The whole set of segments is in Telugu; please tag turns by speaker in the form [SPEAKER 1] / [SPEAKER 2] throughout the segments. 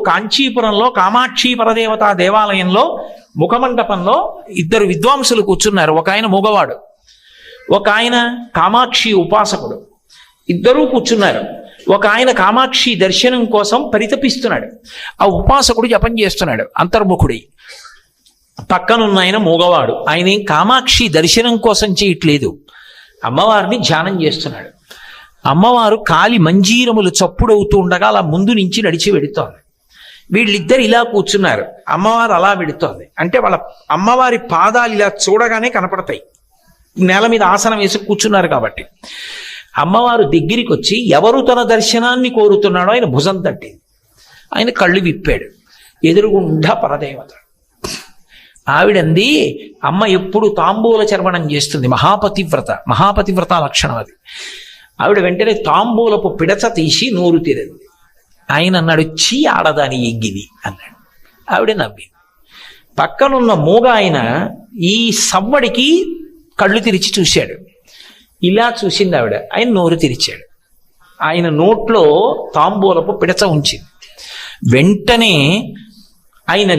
[SPEAKER 1] కాంచీపురంలో కామాక్షి పరదేవత దేవాలయంలో ముఖమండపంలో ఇద్దరు విద్వాంసులు కూర్చున్నారు. ఒక ఆయన మూగవాడు, ఒక ఆయన కామాక్షి ఉపాసకుడు. ఇద్దరూ కూర్చున్నారు. ఒక ఆయన కామాక్షి దర్శనం కోసం పరితపిస్తున్నాడు, ఆ ఉపాసకుడు జపం చేస్తున్నాడు అంతర్ముఖుడి. పక్కనున్న ఆయన మూగవాడు, ఆయన ఏం కామాక్షి దర్శనం కోసం చేయట్లేదు, అమ్మవారిని ధ్యానం చేస్తున్నాడు. అమ్మవారు కాలి మంజీరములు చప్పుడవుతూ ఉండగా అలా ముందు నుంచి నడిచి వెడుతోంది. వీళ్ళిద్దరు ఇలా కూర్చున్నారు, అమ్మవారు అలా వెడుతోంది. అంటే వాళ్ళ అమ్మవారి పాదాలు ఇలా చూడగానే కనపడతాయి, నేల మీద ఆసనం వేసి కూర్చున్నారు కాబట్టి. అమ్మవారు దగ్గరికి వచ్చి ఎవరు తన దర్శనాన్ని కోరుతున్నాడో ఆయన భుజం తట్టింది. ఆయన కళ్ళు విప్పాడు, ఎదురుగుండా పరదేవత. ఆవిడంది, అమ్మ ఎప్పుడు తాంబూల చర్వణం చేస్తుంది, మహాపతివ్రత లక్షణం అది. ఆవిడ వెంటనే తాంబూలపు పిడచ తీసి నోరు తెరింది. ఆయన అన్నాడు, చీ ఆడదాని ఎగ్గిది అన్నాడు. ఆవిడ నవ్వింది. పక్కనున్న మూగ ఆయన ఈ సవ్వడికి కళ్ళు తెరిచి చూశాడు. ఇలా చూసింది ఆవిడ. ఆయన నోరు తెరిచాడు. ఆయన నోట్లో తాంబూలపు పిడచ ఉంచింది. వెంటనే ఆయన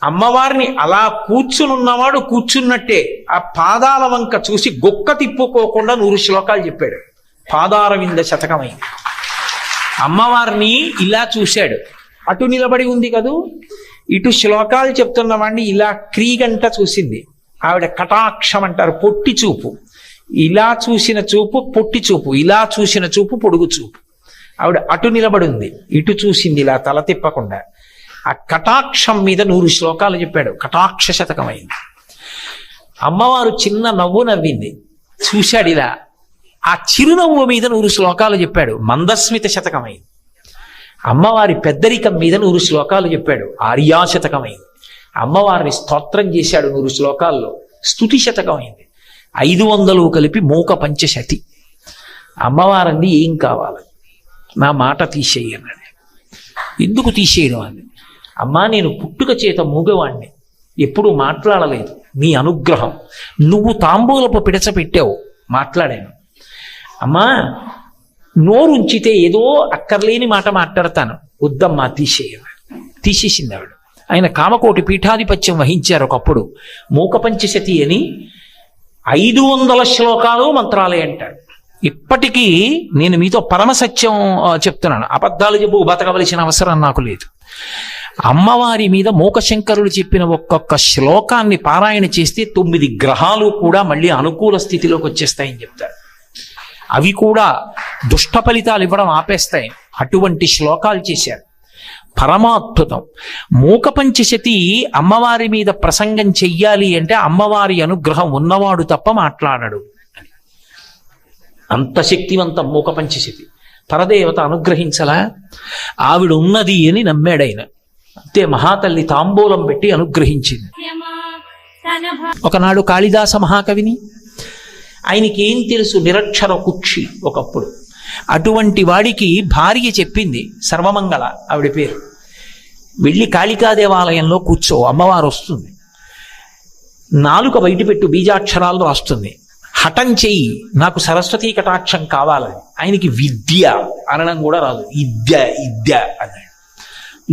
[SPEAKER 1] అమ్మవారిని అలా కూర్చునున్నవాడు కూర్చున్నట్టే ఆ పాదాల వంక చూసి గొక్క తిప్పుకోకుండా 100 శ్లోకాలు చెప్పాడు. పాదారవింద శతకమైంది. అమ్మవారిని ఇలా చూశాడు, అటు నిలబడి ఉంది కదూ, ఇటు శ్లోకాలు చెప్తున్న వాడిని ఇలా క్రీగంట చూసింది. ఆవిడ కటాక్షం అంటారు, పొట్టి చూపు. ఇలా చూసిన చూపు పొట్టి చూపు, ఇలా చూసిన చూపు పొడుగు చూపు. ఆవిడ అటు నిలబడి ఉంది, ఇటు చూసింది ఇలా తల తిప్పకుండా. ఆ కటాక్షం మీద 100 శ్లోకాలు చెప్పాడు. కటాక్ష శతకమైంది. అమ్మవారు చిన్న నవ్వు నవ్వింది, చూశాడు ఇలా. ఆ చిరునవ్వు మీద 100 శ్లోకాలు చెప్పాడు. మందస్మిత శతకమైంది. అమ్మవారి పెద్దరికం మీద 100 శ్లోకాలు చెప్పాడు. ఆర్యాశతకమైంది. అమ్మవారిని స్తోత్రం చేశాడు 100 శ్లోకాల్లో. స్తుతి శతకమైంది. 500 కలిపి మూక పంచశతి. అమ్మవారంది, ఏం కావాలి, నా మాట తీసేయి అన్నాడు. ఎందుకు తీసేయడం అంది. అమ్మా, నేను పుట్టుక చేత మూగవాణ్ణి, ఎప్పుడూ మాట్లాడలేదు, నీ అనుగ్రహం. నువ్వు తాంబూలపు పిడచ పెట్టావు, మాట్లాడాను. అమ్మా, నోరుంచితే ఏదో అక్కర్లేని మాట మాట్లాడతాను, వద్దమ్మా తీసేసింది ఆవిడ. ఆయన కామకోటి పీఠాధిపత్యం వహించారు ఒకప్పుడు. మూక పంచశతి అని 500 శ్లోకాలు మంత్రాలే అంటారు. ఇప్పటికీ నేను మీతో పరమసత్యం చెప్తున్నాను, అబద్ధాలు చెప్పు బతకవలసిన అవసరం నాకు లేదు. అమ్మవారి మీద మూకశంకరుడు చెప్పిన ఒక్కొక్క శ్లోకాన్ని పారాయణ చేస్తే 9 గ్రహాలు కూడా మళ్ళీ అనుకూల స్థితిలోకి వచ్చేస్తాయని చెప్తారు. అవి కూడా దుష్ట ఫలితాలు ఇవ్వడం ఆపేస్తాయి. అటువంటి శ్లోకాలు చేశారు. పరమాద్భుతం. మూక పంచశతి అమ్మవారి మీద ప్రసంగం చెయ్యాలి అంటే అమ్మవారి అనుగ్రహం ఉన్నవాడు తప్ప మాట్లాడడు. అంత శక్తివంతం మూక పంచశతి. పరదేవత అనుగ్రహించలా, ఆవిడ ఉన్నది అని నమ్మాడైన. అంతే, మహాతల్లి తాంబూలం పెట్టి అనుగ్రహించింది. ఒకనాడు కాళిదాస మహాకవిని, ఆయనకి ఏం తెలుసు, నిరక్షర కుక్షి ఒకప్పుడు. అటువంటి వాడికి భార్య చెప్పింది, సర్వమంగళ ఆవిడ పేరు, వెళ్ళి కాళికా దేవాలయంలో కూర్చో, అమ్మవారు వస్తుంది, నాలుక బయటపెట్టు, బీజాక్షరాలు రాస్తుంది, హఠం చెయ్యి, నాకు సరస్వతీ కటాక్షం కావాలని. ఆయనకి విద్య అనడం కూడా రాదు, ఇద్య అన్నాడు.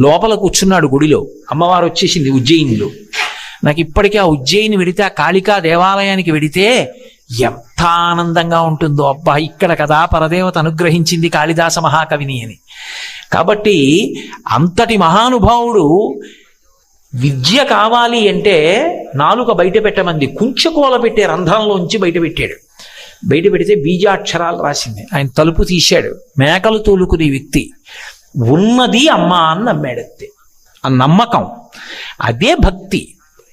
[SPEAKER 1] లోపల కూర్చున్నాడు గుడిలో. అమ్మవారు వచ్చేసింది ఉజ్జయినిలో. నాకు ఇప్పటికీ ఆ ఉజ్జయిని వెడితే, ఆ కాళికా దేవాలయానికి వెడితే ఎంత ఆనందంగా ఉంటుందో. అబ్బా, ఇక్కడ కదా పరదేవత అనుగ్రహించింది కాళిదాస మహాకవిని అని. కాబట్టి అంతటి మహానుభావుడు విద్య కావాలి అంటే నాలుక బయట పెట్టమంది, కుంచకోల పెట్టే రంధ్రంలోంచి బయట పెట్టాడు. బయట పెడితే బీజాక్షరాలు రాసింది. ఆయన తలుపు తీశాడు. మేకలు తోలుకునే వ్యక్తి, ఉన్నది అమ్మ అని నమ్మాడంతే. ఆ నమ్మకం, అదే భక్తి.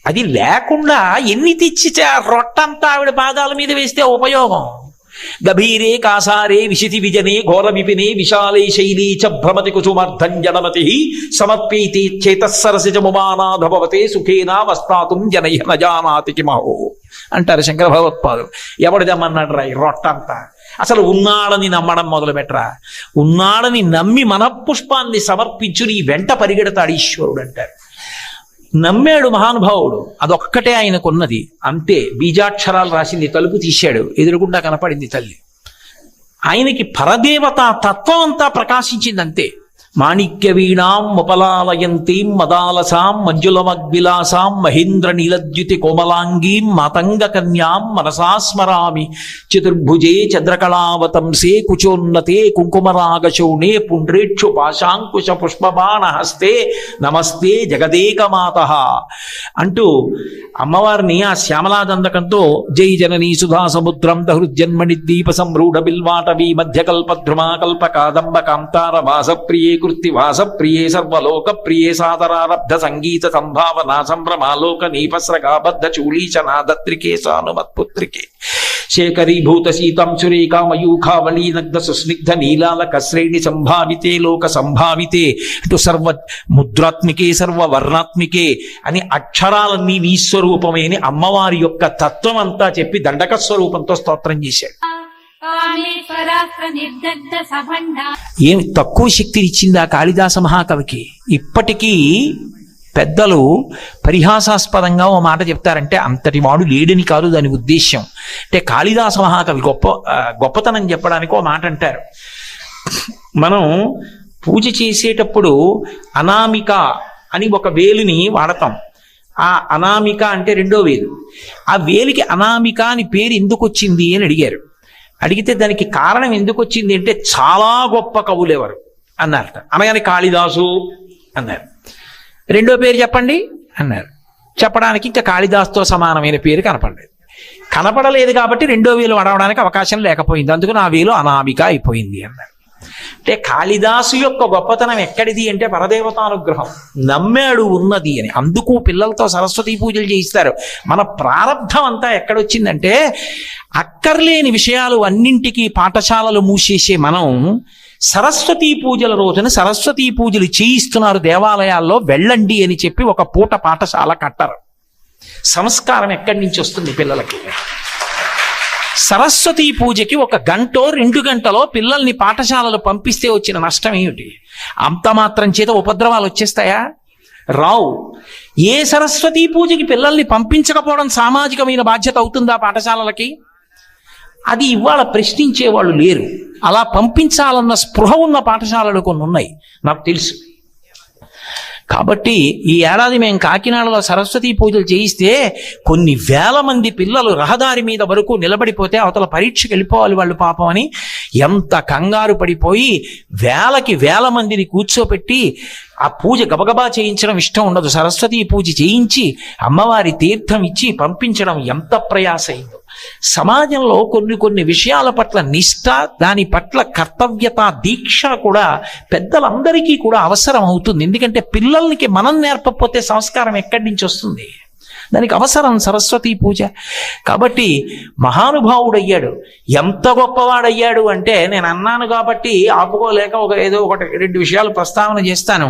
[SPEAKER 1] అది లేకుండా ఎన్ని తెచ్చితే రొట్టంతా ఆవిడ పాదాల మీద వేస్తే ఉపయోగం. గభీరే కాసారే విశితి విజనే ఘోర విపినే విశాలే శైలీ చ భ్రమతి కుసుమర్ధం జనమతి సమర్పీతి చేతస్సరసిజముమానాధభవతే సుఖేనా వస్తాతుం జనయ నజానాతి కిమహో అంటారు శంకర భగవత్పాదులు. ఎవడిదమ్మన్నాడు రా ఈ రొట్టంతా? అసలు ఉన్నాడని నమ్మడం మొదలు పెట్టరా. ఉన్నాడని నమ్మి మనఃపుష్పాన్ని సమర్పించు, నీ వెంట పరిగెడతాడు ఈశ్వరుడు అంటారు. నమ్మాడు మహానుభావుడు, అదొక్కటే ఆయనకున్నది. అంతే, బీజాక్షరాలు రాసింది. తలుపు తీశాడు, ఎదురుగుండా కనపడింది తల్లి. ఆయనకి పరదేవత తత్వం అంతా ప్రకాశించింది. అంతే, మాణిక్య వీణాం ఉపలాలయంతీం మదాలసాం మంజులమగ్విలాసాం మహేంద్ర నీలద్యుతి కోమలాంగీం మాతంగ కన్యాం మనసా స్మరామి చతుర్భుజే చంద్రకళావతంసే కుచోన్నతే కుంకుమరాగశౌణే పుండ్రేక్షు పాశాంకుశ పుష్పబాణహస్తే నమస్తే జగదేకమాతః అంటూ అమ్మవారిని ఆ శ్యామలాదండకంతో జై జననీ సుధా సముద్రం దహృజన్మణి దీప సంరూఢ బిల్వాటవీ మధ్యకల్పద్రుమా కల్ప కాదంబ కాంతార వాసప్రియే కృత్తి వాసప్రియే సర్వలోక ప్రియే సాదరారబ్ధ సంగీత సంభావనా సంభ్రమాలోక నీపస్రగాబద్ధ చూళీచనాదత్రికే సానుమత్పుత్రికే శేఖరీభూత శీతాంశురేకామయూఖావళీనగ్ధ సుస్నిగ్ధ నీలాలక శ్రేణి సంభావితే లోక సంభావితే అటు సర్వ ముద్రాత్మికే సర్వ వర్ణాత్మికే అని అక్షరాలన్నీ నీ స్వరూపమే అని అమ్మవారి యొక్క తత్వం అంతా చెప్పి దండక స్వరూపంతో స్తోత్రం చేశాడు. ఏమి తక్కువ శక్తిని ఇచ్చింది ఆ కాళిదాస మహాకవికి? ఇప్పటికీ పెద్దలు పరిహాసాస్పదంగా ఓ మాట చెప్తారంటే అంతటి వాడు లేడని కాదు దాని ఉద్దేశ్యం. అంటే కాళిదాస మహాకవి గొప్పతనం చెప్పడానికి ఓ మాట అంటారు. మనం పూజ చేసేటప్పుడు అనామిక అని ఒక వేలుని వాడతాం. ఆ అనామిక అంటే రెండో వేలు. ఆ వేలికి అనామిక అని పేరు ఎందుకు వచ్చింది అని అడిగారు. అడిగితే దానికి కారణం ఎందుకు వచ్చింది అంటే చాలా గొప్ప కవులెవరు అన్నారట. అనగానే కాళిదాసు అన్నారు. రెండో పేరు చెప్పండి అన్నారు. చెప్పడానికి ఇంకా కాళిదాసుతో సమానమైన పేరు కనపడలేదు కాబట్టి రెండో వేలు అడవడానికి అవకాశం లేకపోయింది. అందుకు నా వేలు అనామిక అయిపోయింది అన్నారు. అంటే కాళిదాసు యొక్క గొప్పతనం ఎక్కడిది అంటే పరదేవతానుగ్రహం. నమ్మాడు ఉన్నది అని. అందుకు పిల్లలతో సరస్వతీ పూజలు చేయిస్తారు. మన ప్రారంధం అంతా ఎక్కడొచ్చిందంటే అక్కర్లేని విషయాలు అన్నింటికీ పాఠశాలలు మూసేసే మనం సరస్వతీ పూజల రోజున సరస్వతీ పూజలు చేయిస్తున్నారు దేవాలయాల్లో, వెళ్ళండి అని చెప్పి ఒక పూట పాఠశాల కట్టరు. సంస్కారం ఎక్కడి నుంచి వస్తుంది పిల్లలకి? సరస్వతీ పూజకి 1 గంటో 2 గంటలో పిల్లల్ని పాఠశాలలు పంపిస్తే వచ్చిన నష్టం ఏమిటి? అంత మాత్రం చేత ఉపద్రవాలు వచ్చేస్తాయా? రావు. ఏ సరస్వతీ పూజకి పిల్లల్ని పంపించకపోవడం సామాజికమైన బాధ్యత అవుతుందా పాఠశాలలకి? అది ఇవాళ ప్రశ్నించే వాళ్ళు లేరు. అలా పంపించాలన్న స్పృహ ఉన్న పాఠశాలలు కొన్ని ఉన్నాయి, నాకు తెలుసు. కాబట్టి ఈ ఏడాది మేము కాకినాడలో సరస్వతీ పూజలు చేయిస్తే కొన్ని వేల మంది పిల్లలు రహదారి మీద వరకు నిలబడిపోతే అవతల పరీక్షకు వెళ్ళిపోవాలి వాళ్ళు పాపం అని ఎంత కంగారు పడిపోయి వేల మందిని కూర్చోపెట్టి ఆ పూజ గబగబా చేయించడం ఇష్టం ఉండదు. సరస్వతీ పూజ చేయించి అమ్మవారి తీర్థం ఇచ్చి పంపించడం ఎంత ప్రయాసైందో. సమాజంలో కొన్ని విషయాల పట్ల నిష్ఠ, దాని పట్ల కర్తవ్యత, దీక్ష కూడా పెద్దలందరికీ కూడా అవసరం అవుతుంది. ఎందుకంటే పిల్లలకి మనం నేర్పకపోతే సంస్కారం ఎక్కడి నుంచి వస్తుంది? దానికి అవసరం సరస్వతీ పూజ. కాబట్టి మహానుభావుడయ్యాడు. ఎంత గొప్పవాడయ్యాడు అంటే నేను అన్నాను కాబట్టి ఆపుకోలేక ఏదో 1-2 విషయాలు ప్రస్తావన చేస్తాను.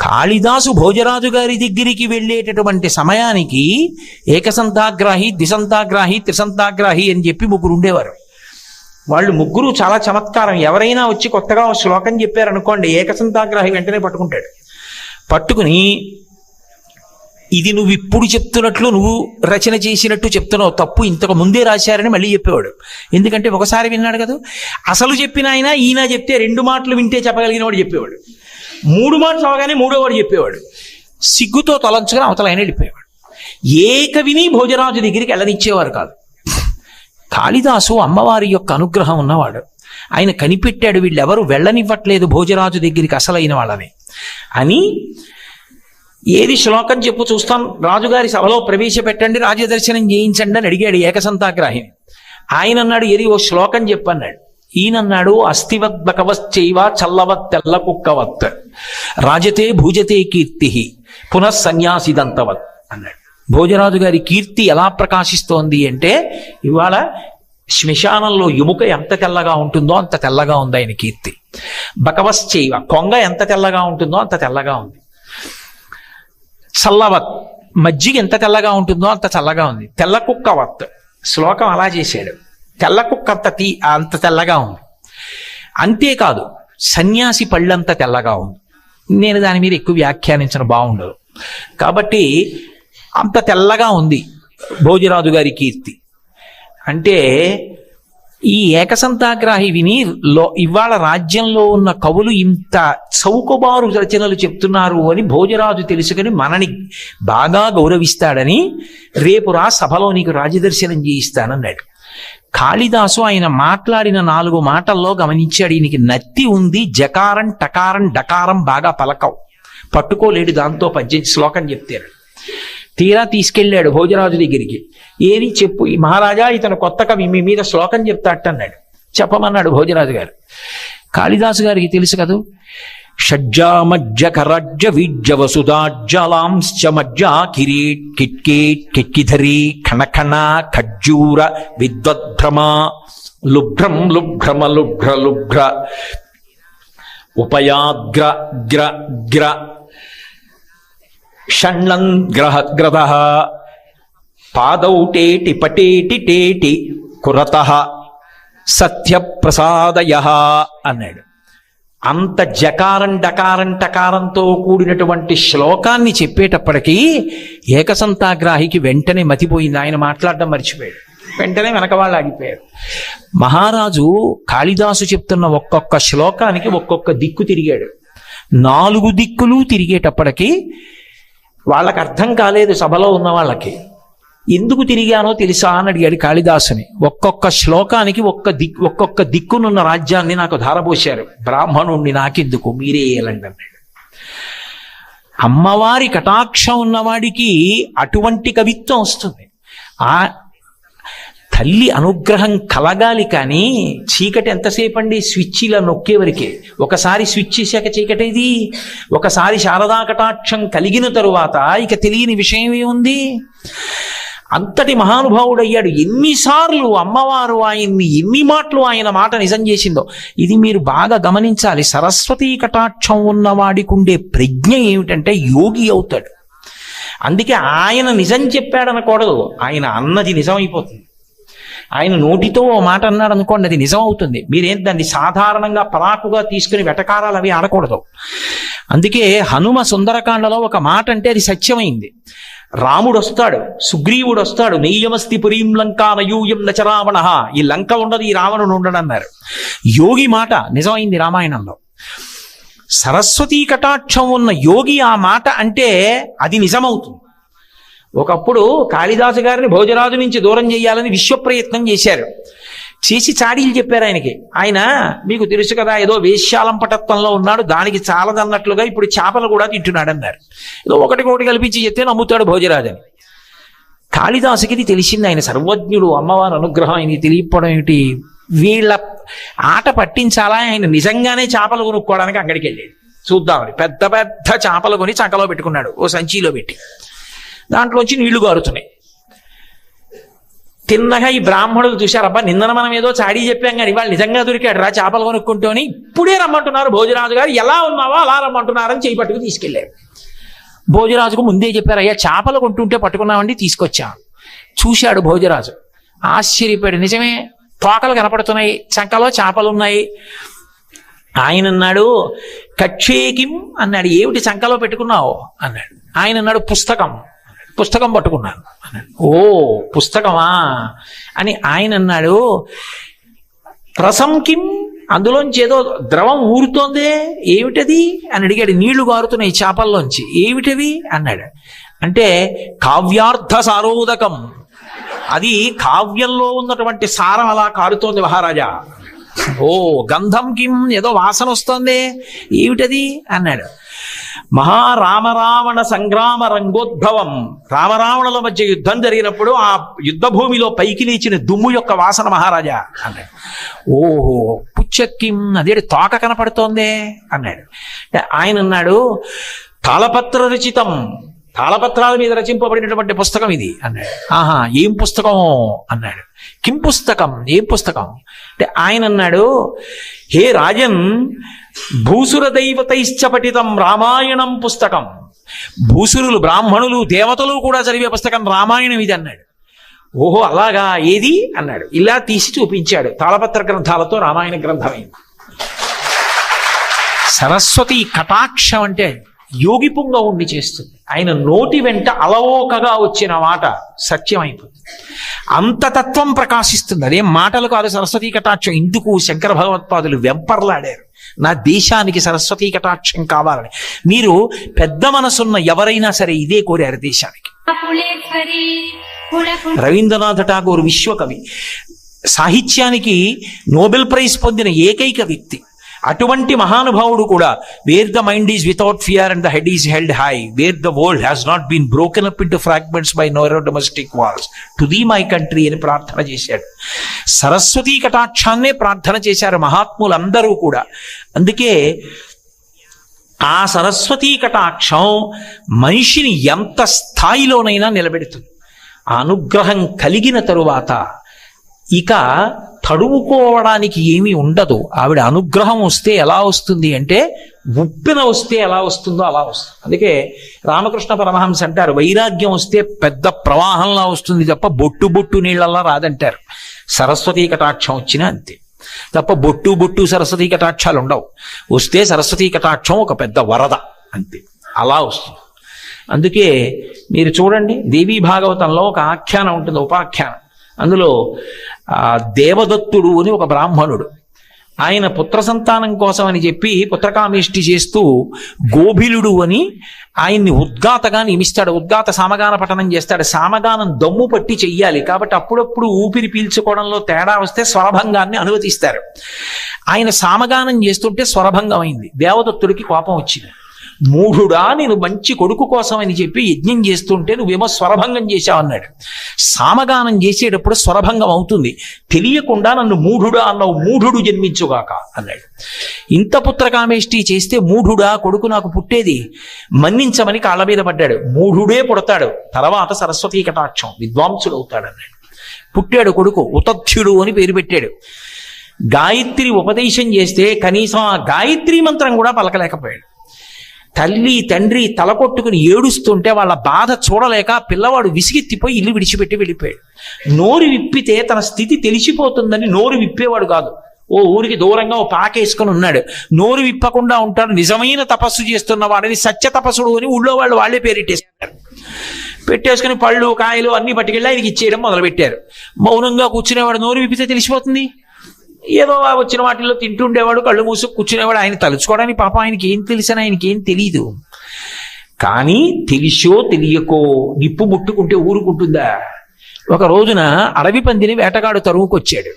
[SPEAKER 1] కాళిదాసు భోజరాజు గారి దగ్గరికి వెళ్ళేటటువంటి సమయానికి ఏకసంతాగ్రాహి, ద్విసంతాగ్రాహి, త్రిసంతాగ్రాహి అని చెప్పి 3 ఉండేవారు. వాళ్ళు 3 చాలా చమత్కారం. ఎవరైనా వచ్చి కొత్తగా శ్లోకం చెప్పారనుకోండి, ఏకసంతాగ్రాహి వెంటనే పట్టుకుంటాడు. పట్టుకుని ఇది నువ్వు ఇప్పుడు చెప్తున్నట్లు, నువ్వు రచన చేసినట్టు చెప్తున్నావు, తప్పు, ఇంతకు ముందే రాశారని మళ్ళీ చెప్పేవాడు. ఎందుకంటే ఒకసారి విన్నాడు కదా. అసలు చెప్పిన ఆయన ఈయన చెప్తే 2 మాటలు వింటే చెప్పగలిగిన వాడు చెప్పేవాడు. 3 మాటలు అవగానే 3వ వాడు చెప్పేవాడు. సిగ్గుతో తలంచుకొని అవతల ఆయన వెళ్ళిపోయేవాడు. ఏ కవిని భోజరాజు దగ్గరికి వెళ్ళనిచ్చేవారు కాదు. కాళిదాసు అమ్మవారి యొక్క అనుగ్రహం ఉన్నవాడు. ఆయన కనిపెట్టాడు వీళ్ళెవరు వెళ్ళనివ్వట్లేదు భోజరాజు దగ్గరికి అసలైన వాళ్ళని అని. ఏది శ్లోకం చెప్పు చూస్తాం, రాజుగారి సభలో ప్రవేశపెట్టండి, రాజదర్శనం చేయించండి అని అడిగాడు ఏకసంతాగ్రాహిని. ఆయన అన్నాడు ఏది ఓ శ్లోకం చెప్పన్నాడు. ఈయనన్నాడు అస్థివత్ బకవశ్చైవ చల్లవత్ తెల్ల కుక్కవత్ రాజతే భూజతే కీర్తి పునఃసన్యాసిదంతవత్ అన్నాడు. భోజరాజు గారి కీర్తి ఎలా ప్రకాశిస్తోంది అంటే ఇవాళ శ్మశానంలో ఎముక ఎంత తెల్లగా ఉంటుందో అంత తెల్లగా ఉంది ఆయన కీర్తి. బకవశ్చైవ, కొంగ ఎంత తెల్లగా ఉంటుందో అంత తెల్లగా ఉంది. చల్లవత్, మజ్జిగ ఎంత తెల్లగా ఉంటుందో అంత చల్లగా ఉంది. తెల్ల కుక్కవత్, శ్లోకం అలా చేశాడు. తెల్ల కుక్క అంత తెల్లగా ఉంది. అంతేకాదు సన్యాసి పళ్ళంత తెల్లగా ఉంది. నేను దాని మీద ఎక్కువ వ్యాఖ్యానించడం బాగుండదు కాబట్టి అంత తెల్లగా ఉంది భోజరాజు గారి కీర్తి. అంటే ఈ ఏకసంతాగ్రాహి విని ఇవాళ రాజ్యంలో ఉన్న కవులు ఇంత చౌకబారు రచనలు చెప్తున్నారు అని భోజరాజు తెలుసుకుని మనని బాగా గౌరవిస్తాడని రేపు సభలో నీకు రాజదర్శనం చేయిస్తానన్నాడు. కాళిదాసు ఆయన మాట్లాడిన 4 మాటల్లో గమనించాడు, ఈయనకి నత్తి ఉంది, జకారం టకారం డకారం బాగా పలకవు, పట్టుకోలేడు, దాంతో 18 శ్లోకం చెప్తాడు. తీరా తీసుకెళ్ళాడు భోజరాజు దగ్గరికి. ఏది చెప్పు ఈ మహారాజా, ఇతను కొత్త కవి, మీ మీద శ్లోకం చెప్తాడన్నాడు. చెప్పమన్నాడు భోజరాజు గారు. కాళిదాసు గారికి తెలుసు కదూ, షడ్జామజ్జ కరజ్జ వీజ్జ వసుధాజ్జలాంశ్చ మజ్జ కిరీట్ కిట్కేట్ కిట్కిధరీ ఖణఖణ ఖజ్జూర విద్వద్భ్రమ లుభ్రం లుభ్రమ లుభ్ర లుభ్ర ఉపయాగ్ర గ్ర గ్ర షణ్ణం గ్రహ గ్రద పాదౌటేటి పటేటి టేటి కురత సత్యప్రసాదయ అన్నాడు. అంత జకారం డకారం టకారంతో కూడినటువంటి శ్లోకాన్ని చెప్పేటప్పటికీ ఏకసంతాగ్రాహికి వెంటనే మతిపోయింది. ఆయన మాట్లాడడం మర్చిపోయాడు. వెంటనే వెనక వాళ్ళు ఆగిపోయారు. మహారాజు కాళిదాసు చెప్తున్న ఒక్కొక్క శ్లోకానికి ఒక్కొక్క దిక్కు తిరిగాడు. 4 దిక్కులు తిరిగేటప్పటికీ వాళ్ళకి అర్థం కాలేదు. సభలో ఉన్న వాళ్ళకి ఎందుకు తిరిగానో తెలుసా అని అడిగాడు కాళిదాసుని. ఒక్కొక్క శ్లోకానికి ఒక్కొక్క దిక్కునున్న రాజ్యాన్ని నాకు ధారపోశారు, బ్రాహ్మణుణ్ణి నాకెందుకు, మీరే ఏలండి అన్నాడు. అమ్మవారి కటాక్షం ఉన్నవాడికి అటువంటి కవిత్వం వస్తుంది. ఆ తల్లి అనుగ్రహం కలగాలి. కానీ చీకటి ఎంతసేపు అండి, స్విచ్ ఇలా నొక్కేవరకే. ఒకసారి స్విచ్ చేశాక చీకటేది. ఒకసారి శారదా కటాక్షం కలిగిన తరువాత ఇక తెలియని విషయం ఏముంది. అంతటి మహానుభావుడయ్యాడు. ఎన్నిసార్లు అమ్మవారు ఆయన్ని, ఎన్ని మాటలు ఆయన మాట నిజం చేసిందో. ఇది మీరు బాగా గమనించాలి. సరస్వతీ కటాక్షం ఉన్నవాడికి ఉండే ప్రజ్ఞ ఏమిటంటే యోగి అవుతాడు. అందుకే ఆయన నిజం చెప్పాడనకూడదు, ఆయన అన్నది నిజమైపోతుంది. ఆయన నోటితో ఓ మాట అన్నాడు అనుకోండి, అది నిజం అవుతుంది. మీరేం దాన్ని సాధారణంగా పరాకుగా తీసుకుని వెటకారాలు అవి ఆడకూడదు. అందుకే హనుమ సుందరకాండలో ఒక మాట అంటే అది సత్యమైంది. రాముడు వస్తాడు, సుగ్రీవుడు వస్తాడు, నెయ్యమస్తి పురీం లంకా నయూయం నచరావణ, ఈ లంక ఉండదు, ఈ రావణుడు ఉండడు అన్నారు. యోగి మాట నిజమైంది రామాయణంలో. సరస్వతీ కటాక్షం ఉన్న యోగి ఆ మాట అంటే అది నిజమవుతుంది. ఒకప్పుడు కాళిదాసు గారిని భోజరాజు నుంచి దూరం చేయాలని విశ్వప్రయత్నం చేశారు. చేసి చాడీలు చెప్పారు ఆయనకి. ఆయన మీకు తెలుసు కదా, ఏదో వేశ్యాలంపటత్వంలో ఉన్నాడు, దానికి చాలదన్నట్లుగా ఇప్పుడు చేపలు కూడా తింటున్నాడు అన్నారు. ఏదో ఒకటి కల్పించి చెప్తే నమ్ముతాడు భోజరాజు అని. కాళిదాసుకి ఇది తెలిసింది. ఆయన సర్వజ్ఞుడు, అమ్మవారి అనుగ్రహం ఆయనకి తెలియకపోవడం ఏమిటి. వీళ్ళ ఆట పట్టించాలా, ఆయన నిజంగానే చేపలు కొనుక్కోవడానికి అక్కడికి వెళ్ళాడు చూద్దామని. పెద్ద పెద్ద చేపలు కొని చంకలో పెట్టుకున్నాడు, ఓ సంచిలో పెట్టి. దాంట్లోంచి నీళ్లు గారుతున్నాయి. తిన్నగా ఈ బ్రాహ్మణులు చూశారు, అబ్బా నిన్న మనం ఏదో చాడీ చెప్పాం కానీ వాళ్ళు నిజంగా దొరికాడు రా చేపలు కొనుక్కుంటూ అని. ఇప్పుడే రమ్మంటున్నారు భోజరాజు గారు, ఎలా ఉన్నావో అలా రమ్మంటున్నారని చేయి పట్టుకు తీసుకెళ్లారు. భోజరాజుకు ముందే చెప్పారు, అయ్యా చేపలు కొంటుంటే పట్టుకున్నామండి, తీసుకొచ్చాం. చూశాడు భోజరాజు, ఆశ్చర్యపోయాడు. నిజమే, తోకలు కనపడుతున్నాయి, చంకలో చేపలు ఉన్నాయి. ఆయన అన్నాడు, కక్షేకిం అన్నాడు. ఏమిటి చంకలో పెట్టుకున్నావు అన్నాడు. ఆయన అన్నాడు, పుస్తకం పట్టుకున్నాను అన్నాడు. ఓ పుస్తకమా అని ఆయన అన్నాడు. రసం కిం, అందులోంచి ఏదో ద్రవం ఊరుతోందే, ఏమిటది అని అడిగాడు. నీళ్లు గారుతున్నాయి చేపల్లోంచి, ఏమిటవి అన్నాడు. అంటే కావ్యార్థ సారోదకం, అది కావ్యంలో ఉన్నటువంటి సారం అలా కారుతోంది మహారాజా. ఓ గంధం కిం, ఏదో వాసన వస్తోంది, ఏమిటది అన్నాడు. మహారామరావణ సంగ్రామ రంగోద్భవం, రామరావణుల మధ్య యుద్ధం జరిగినప్పుడు ఆ యుద్ధ భూమిలో పైకి లేచిన దుమ్ము యొక్క వాసన మహారాజా అన్నాడు. ఓహో పుచ్చక్కిం, అదే తోక కనపడుతోందే అన్నాడు. ఆయన అన్నాడు, తాళపత్ర రచితం, తాళపత్రాల మీద రచింపబడినటువంటి పుస్తకం ఇది అన్నాడు. ఆహా ఏం పుస్తకం అన్నాడు. కిం పుస్తకం, ఏం పుస్తకం అంటే ఆయన అన్నాడు, హే రాజన్, భూసుర దైవతైశ్చ పఠితం రామాయణం పుస్తకం. భూసురులు, బ్రాహ్మణులు, దేవతలు కూడా చదివే పుస్తకం రామాయణం ఇది అన్నాడు. ఓహో అలాగా, ఏది అన్నాడు. ఇలా తీసి చూపించాడు. తాళపత్ర గ్రంథాలతో రామాయణ గ్రంథమైంది. సరస్వతి కటాక్షం అంటే యోగిపుంగా ఉండి చేస్తుంది. ఆయన నోటి వెంట అలవోకగా వచ్చిన మాట సత్యమైపోతుంది. అంత తత్వం ప్రకాశిస్తుంది. అదేం మాటలు కాదు సరస్వతీ కటాక్షం. ఇందుకు శంకర భగవత్పాదులు వెంపర్లాడారు, నా దేశానికి సరస్వతీ కటాక్షం కావాలని. మీరు పెద్ద మనసున్న ఎవరైనా సరే ఇదే కోరారు దేశానికి. రవీంద్రనాథ్ ఠాగూర్ విశ్వకవి, సాహిత్యానికి నోబెల్ ప్రైజ్ పొందిన ఏకైక వ్యక్తి. అటువంటి మహానుభావుడు కూడా where the mind is without fear and the head is held high, where the world has not been broken up into fragments by narrow domestic walls to the my country అని ప్రార్థన చేశాడు. సరస్వతీ కటాక్షాన్నే ప్రార్థన చేశారు మహాత్ములందరూ కూడా. అందుకే ఆ సరస్వతీ కటాక్షం మనిషిని ఎంత స్థాయిలోనైనా నిలబెడుతుంది. ఆ అనుగ్రహం కలిగిన తరువాత ఇక తడువుకోవడానికి ఏమీ ఉండదు. ఆవిడ అనుగ్రహం వస్తే ఎలా వస్తుంది అంటే ఉప్పిన వస్తే ఎలా వస్తుందో అలా వస్తుంది. అందుకే రామకృష్ణ పరమహంస అంటారు, వైరాగ్యం వస్తే పెద్ద ప్రవాహంలా వస్తుంది తప్ప బొట్టు బొట్టు నీళ్ళలా రాదంటారు. సరస్వతీ కటాక్షం వచ్చినా అంతే తప్ప బొట్టు బొట్టు సరస్వతీ కటాక్షాలు ఉండవు. వస్తే సరస్వతీ కటాక్షం ఒక పెద్ద వరద అంతే, అలా వస్తుంది. అందుకే మీరు చూడండి, దేవీ భాగవతంలో ఒక ఆఖ్యానం ఉంటుంది, ఉపాఖ్యానం. అందులో దేవదత్తుడు అని ఒక బ్రాహ్మణుడు, ఆయన పుత్ర సంతానం కోసం అని చెప్పి పుత్రకామేష్టి చేస్తూ గోభిలుడు అని ఆయన్ని ఉద్గాతగా నియమిస్తాడు. ఉద్గాత సామగాన పఠనం చేస్తాడు. సామగానం దమ్ము పట్టి చెయ్యాలి కాబట్టి అప్పుడప్పుడు ఊపిరి పీల్చుకోవడంలో తేడా వస్తే స్వరభంగాన్ని అనుమతిస్తారు. ఆయన సామగానం చేస్తుంటే స్వరభంగం అయింది. దేవదత్తుడికి కోపం వచ్చింది. మూఢుడా, నేను మంచి కొడుకు కోసం అని చెప్పి యజ్ఞం చేస్తుంటే నువ్వేమో స్వరభంగం చేశావన్నాడు. సామగానం చేసేటప్పుడు స్వరభంగం అవుతుంది, తెలియకుండా నన్ను మూఢుడా అన్నావు, మూఢుడు జన్మించుగాక అన్నాడు. ఇంత పుత్రకామేష్టి చేస్తే మూఢుడా కొడుకు నాకు పుట్టేది, మన్నించమని కాళ్ళ మీద పడ్డాడు. మూఢుడే పుడతాడు, తర్వాత సరస్వతీ కటాక్షం విద్వాంసుడు అవుతాడు అన్నాడు. పుట్టాడు కొడుకు, ఉతథ్యుడు అని పేరు పెట్టాడు. గాయత్రి ఉపదేశం చేస్తే కనీసం ఆ గాయత్రి మంత్రం కూడా పలకలేకపోయాడు. తల్లి తండ్రి తల కొట్టుకుని ఏడుస్తుంటే వాళ్ళ బాధ చూడలేక పిల్లవాడు విసిగెత్తిపోయి ఇల్లు విడిచిపెట్టి వెళ్ళిపోయాడు. నోరు విప్పితే తన స్థితి తెలిసిపోతుందని నోరు విప్పేవాడు కాదు. ఓ ఊరికి దూరంగా ఓ పాకేసుకుని ఉన్నాడు. నోరు విప్పకుండా ఉంటాడు. నిజమైన తపస్సు చేస్తున్న వాడిని సత్య తపస్సుడు అని ఊళ్ళో వాళ్ళు వాళ్ళే పేరెట్టేస్తారు. పెట్టేసుకుని పళ్ళు కాయలు అన్ని పట్టుకెళ్ళి ఆయనకి ఇచ్చేయడం మొదలుపెట్టారు. మౌనంగా కూర్చునేవాడు. నోరు విప్పితే తెలిసిపోతుంది. ఏదో వచ్చిన వాటిల్లో తింటుండేవాడు, కళ్ళు మూసుకు కూర్చునేవాడు. ఆయన తలుచుకోవడానికి పాపం ఆయనకి ఏం తెలిసినా ఆయనకి ఏం తెలియదు. కానీ తెలిసో తెలియకో నిప్పు ముట్టుకుంటే ఊరుకుంటుందా? ఒక రోజున అడవి పందిని వేటగాడు తరువుకొచ్చాడు.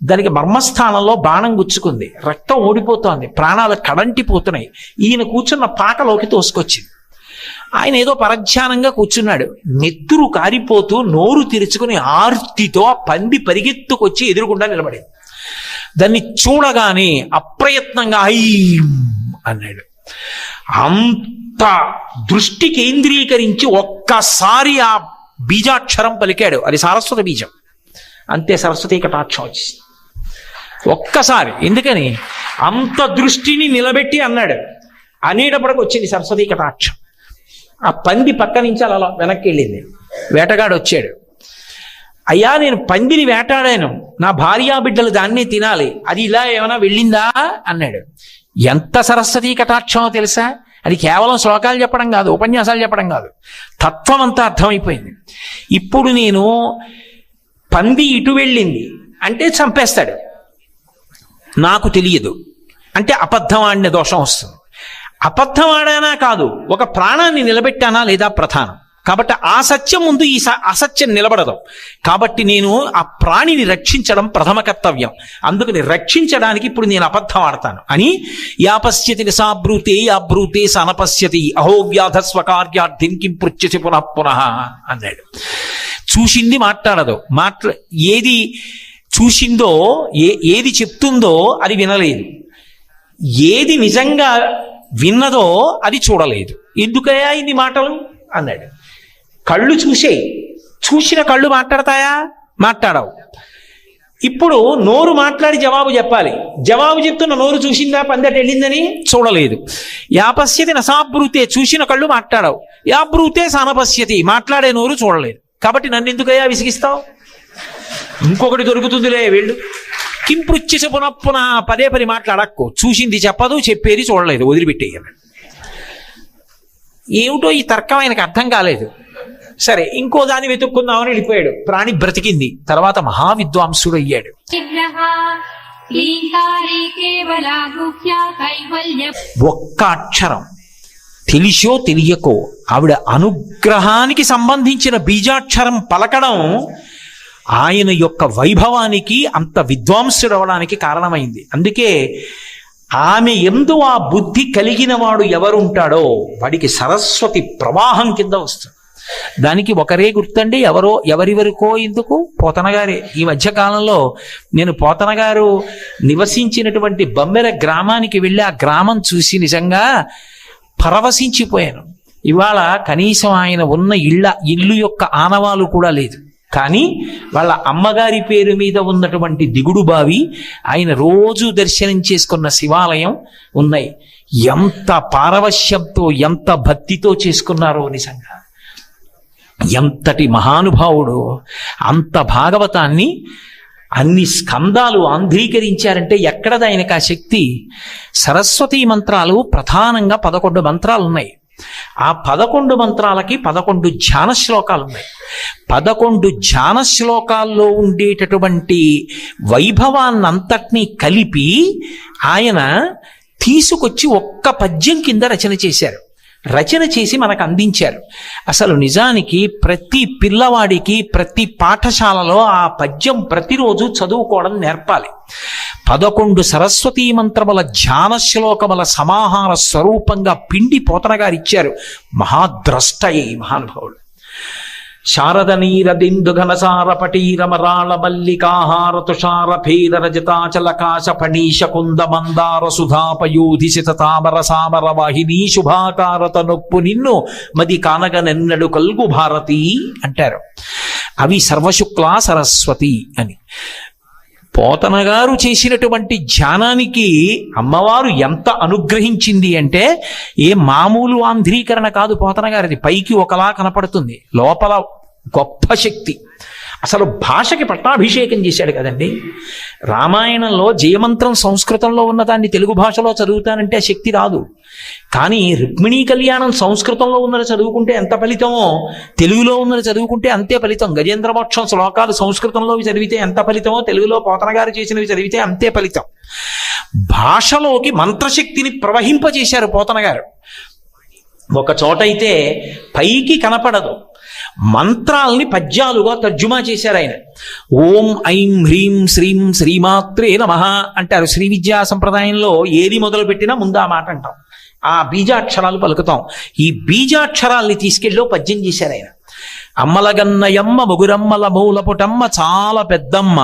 [SPEAKER 1] దానికి మర్మస్థానంలో బాణం గుచ్చుకుంది, రక్తం ఓడిపోతోంది, ప్రాణాలు కడంటిపోతున్నాయి. ఈయన కూర్చున్న పాకలోకి తోసుకొచ్చింది. ఆయన ఏదో పరధ్యానంగా కూర్చున్నాడు. నెత్తురు కారిపోతూ నోరు తెరుచుకుని ఆర్తితో ఆ పంది పరిగెత్తుకొచ్చి ఎదురుగుండా నిలబడింది. దాన్ని చూడగానే అప్రయత్నంగా ఐ అన్నాడు. అంత దృష్టి కేంద్రీకరించి ఒక్కసారి ఆ బీజాక్షరం పలికాడు. అది సారస్వత బీజం. అంతే, సరస్వతీ కటాక్షం వచ్చింది ఒక్కసారి. ఎందుకని అంత దృష్టిని నిలబెట్టి అన్నాడు. అనేటప్పటికి వచ్చింది సరస్వతీ కటాక్షం. ఆ పంది పక్క నుంచి అలా వెనక్కి వెళ్ళింది. వేటగాడు వచ్చాడు. అయ్యా, నేను పందిని వేటాడాను, నా భార్యా బిడ్డలు దాన్ని తినాలి, అది ఇలా ఏమైనా వెళ్ళిందా అన్నాడు. ఎంత సరస్వతీ కటాక్షమో తెలుసా? అది కేవలం శ్లోకాలు చెప్పడం కాదు, ఉపన్యాసాలు చెప్పడం కాదు, తత్వం అంతా అర్థమైపోయింది. ఇప్పుడు నేను పంది ఇటు వెళ్ళింది అంటే చంపేస్తాడు, నాకు తెలియదు అంటే అబద్ధం ఆడిన దోషం వస్తుంది. అబద్ధం ఆడానా కాదు, ఒక ప్రాణాన్ని నిలబెట్టానా లేదా ప్రధానం. కాబట్టి ఆ సత్యం ముందు ఈ అసత్యం నిలబడదు. కాబట్టి నేను ఆ ప్రాణిని రక్షించడం ప్రథమ కర్తవ్యం. అందుకని రక్షించడానికి ఇప్పుడు నేను అబద్ధం ఆడతాను అని యాపశ్యతి నిసాబ్రూతే యాబ్రూతే సనపశ్యతి అహో వ్యాధ స్వకార్యార్థిం కిం పృచ్యసి పునః పునః అన్నాడు. చూసింది మాట్లాడదు, ఏది చూసిందో ఏది చెప్తుందో అది వినలేదు, ఏది నిజంగా విన్నదో అది చూడలేదు. ఎందుకయ్యా ఇన్ని మాటలు అన్నాడు. కళ్ళు చూసిన కళ్ళు మాట్లాడతాయా? మాట్లాడవు. ఇప్పుడు నోరు మాట్లాడి జవాబు చెప్పాలి. జవాబు చెప్తున్న నోరు చూసిందా పందట వెళ్ళిందని? చూడలేదు. యాపశ్యతి నసాబ్రూతే, చూసిన కళ్ళు మాట్లాడవు. యాబ్రూతే సానపశ్యతి, మాట్లాడే నోరు చూడలేదు. కాబట్టి నన్ను ఎందుకయ్యా విసిగిస్తావు? ఇంకొకటి దొరుకుతుందిలే వెళ్ళు. కింపృచ్చేసి పునః పదే పది మాట్లాడక్కో. చూసింది చెప్పదు, చెప్పేది చూడలేదు, వదిలిపెట్టేయాలి. ఏమిటో ఈ తర్కం ఆయనకు అర్థం కాలేదు. సరే ఇంకో దాన్ని వెతుక్కుందామని వెళ్ళిపోయాడు. ప్రాణి బ్రతికింది, తర్వాత మహావిద్వాంసుడు అయ్యాడు. ఒక్క అక్షరం తెలిసో తెలియకో ఆవిడ అనుగ్రహానికి సంబంధించిన బీజాక్షరం పలకడం ఆయన యొక్క వైభవానికి అంత విద్వాంసుడవడానికి కారణమైంది. అందుకే ఆమె యందు ఆ బుద్ధి కలిగిన వాడు ఎవరుంటాడో వాడికి సరస్వతి ప్రవాహం కింద వస్తుంది. దానికి ఒకరే గుర్తండి, ఎవరి వరకో ఎందుకు, పోతన గారే. ఈ మధ్య కాలంలో నేను పోతన గారు నివసించినటువంటి బమ్మెర గ్రామానికి వెళ్ళి ఆ గ్రామం చూసి నిజంగా పరవశించిపోయాను. ఇవాళ కనీసం ఆయన ఉన్న ఇల్లు యొక్క ఆనవాలు కూడా లేదు. కానీ వాళ్ళ అమ్మగారి పేరు మీద ఉన్నటువంటి దిగుడు బావి, ఆయన రోజు దర్శనం చేసుకున్న శివాలయం ఉన్నాయి. ఎంత పారవశ్యంతో ఎంత భక్తితో చేసుకున్నారో నిజంగా. ఎంతటి మహానుభావుడు! అంత భాగవతాన్ని అన్ని స్కందాలు ఆంధ్రీకరించారంటే ఎక్కడది ఆయనకు ఆ శక్తి? సరస్వతీ మంత్రాలు ప్రధానంగా 11 మంత్రాలు ఉన్నాయి. ఆ 11 మంత్రాలకి 11 ధ్యాన శ్లోకాలు ఉన్నాయి. 11 ధ్యాన శ్లోకాల్లో ఉండేటటువంటి వైభవాన్నంతటినీ కలిపి ఆయన తీసుకొచ్చి ఒక్క పద్యం కింద రచన చేశారు. రచన చేసి మనకు అందించారు. అసలు నిజానికి ప్రతి పిల్లవాడికి ప్రతి పాఠశాలలో ఆ పద్యం ప్రతిరోజు చదువుకోవడం నేర్పాలి. 11 సరస్వతీ మంత్రముల ధ్యాన శ్లోకముల సమాహార స్వరూపంగా పిండి పోతన గారు ఇచ్చారు. మహాద్రష్టయే మహానుభావుడు. శారద నీరదిందు ఘనసార పటీరమరాళ మల్లికాహార తుషార భేద రజతాచలకాశ ఫణీష కుంద మందార సుధాపయోధి శిత తామర సామర వాహిని శుభాకారత నొప్పు నిన్ను మది కానగనెన్నడు కల్గు భారతి అంటారు. అవి సర్వశుక్లా సరస్వతి అని. పోతన గారు చేసినటువంటి ధ్యానానికి అమ్మవారు ఎంత అనుగ్రహించింది అంటే ఏ మామూలు ఆంధ్రీకరణ కాదు పోతన గారిది. పైకి ఒకలా కనపడుతుంది, లోపల గొప్ప శక్తి. అసలు భాషకి పట్టాభిషేకం చేశాడు కదండి. రామాయణంలో జయమంత్రం సంస్కృతంలో ఉన్నదాన్ని తెలుగు భాషలో చదువుతానంటే ఆ శక్తి రాదు. కానీ రుక్మిణీ కళ్యాణం సంస్కృతంలో ఉన్నది చదువుకుంటే ఎంత ఫలితమో తెలుగులో ఉన్నది చదువుకుంటే అంతే ఫలితం. గజేంద్రమోక్షం శ్లోకాలు సంస్కృతంలోవి చదివితే ఎంత ఫలితమో తెలుగులో పోతన గారు చేసినవి చదివితే అంతే ఫలితం. భాషలోకి మంత్రశక్తిని ప్రవహింపజేశారు పోతన గారు. ఒక చోటైతే పైకి కనపడదు, మంత్రాల్ని పద్యాలుగా తర్జుమా చేశారు ఆయన. ఓం ఐం హ్రీం శ్రీం శ్రీమాత్రే నమః అంటారు. శ్రీ విద్యా సంప్రదాయంలో ఏది మొదలు పెట్టినా ముందు ఆ మాట అంటాం, ఆ బీజాక్షరాలు పలుకుతాం. ఈ బీజాక్షరాల్ని తీసుకెళ్ళి పద్యం చేశారు ఆయన. అమ్మలగన్నయమ్మ ముగురమ్మల మూలపుటమ్మ చాలా పెద్దమ్మ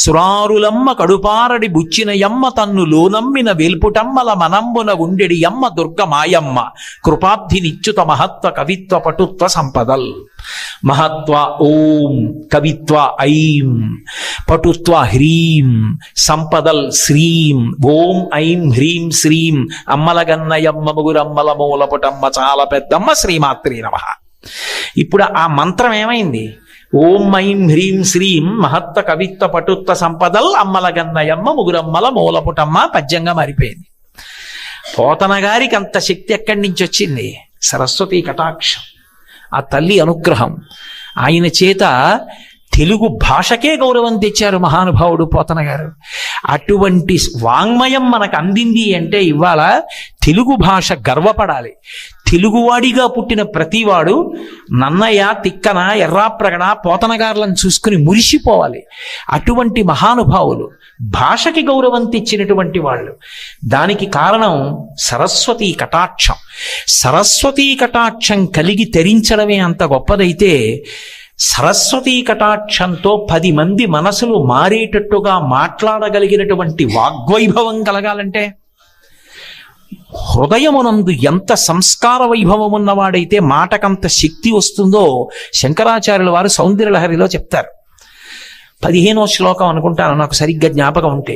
[SPEAKER 1] సురారులమ్మ కడుపారడి బుచ్చినయమ్మ తన్ను లోనమ్మిన వేల్పుటమ్మల మనంబున ఉండెడి అమ్మ దుర్గ మాయమ్మ కృపాబ్ధి నిచ్యుత మహత్వ కవిత్వ పటుత్వ సంపదల్. మహత్వ ఓం, కవిత్వ ఐం, పటుత్వ హ్రీం, సంపదల్ శ్రీం. ఓం ఐం హ్రీం శ్రీం అమ్మలగన్నయమ్మ ముగురమ్మల మూలపుటమ్మ చాలా పెద్దమ్మ శ్రీమాత్రే నమః. ఇప్పుడు ఆ మంత్రం ఏమైంది? ఓం ఐం హ్రీం శ్రీం మహత్వ కవిత్వ పటుత్వ సంపదల్ అమ్మలగన్నయమ్మ ముగురమ్మల మూలపుటమ్మ పద్యంగా మారిపోయింది. పోతన గారికి అంత శక్తి ఎక్కడి నుంచి వచ్చింది? సరస్వతి కటాక్షం, ఆ తల్లి అనుగ్రహం. ఆయన చేత తెలుగు భాషకే గౌరవం తెచ్చారు మహానుభావుడు పోతన గారు. అటువంటి వాంగ్మయం మనకు అందింది అంటే ఇవాళ తెలుగు భాష గర్వపడాలి. తెలుగువాడిగా పుట్టిన ప్రతివాడు నన్నయ్య, తిక్కన, ఎర్రాప్రగడ, పోతన గారులను చూసుకుని మురిసిపోవాలి. అటువంటి మహానుభావులు, భాషకి గౌరవం తెచ్చినటువంటి వాళ్ళు. దానికి కారణం సరస్వతీ కటాక్షం. సరస్వతీ కటాక్షం కలిగి తరించడమే అంత గొప్పదైతే, సరస్వతీ కటాక్షంతో 10 మంది మనసులు మారేటట్టుగా మాట్లాడగలిగినటువంటి వాగ్వైభవం కలగాలంటే, హృదయమునందు ఎంత సంస్కార వైభవం ఉన్నవాడైతే మాటకంత శక్తి వస్తుందో శంకరాచార్యుల వారు సౌందర్యలహరిలో చెప్తారు. 15వ శ్లోకం అనుకుంటాను, నాకు సరిగ్గా జ్ఞాపకం ఉంటే.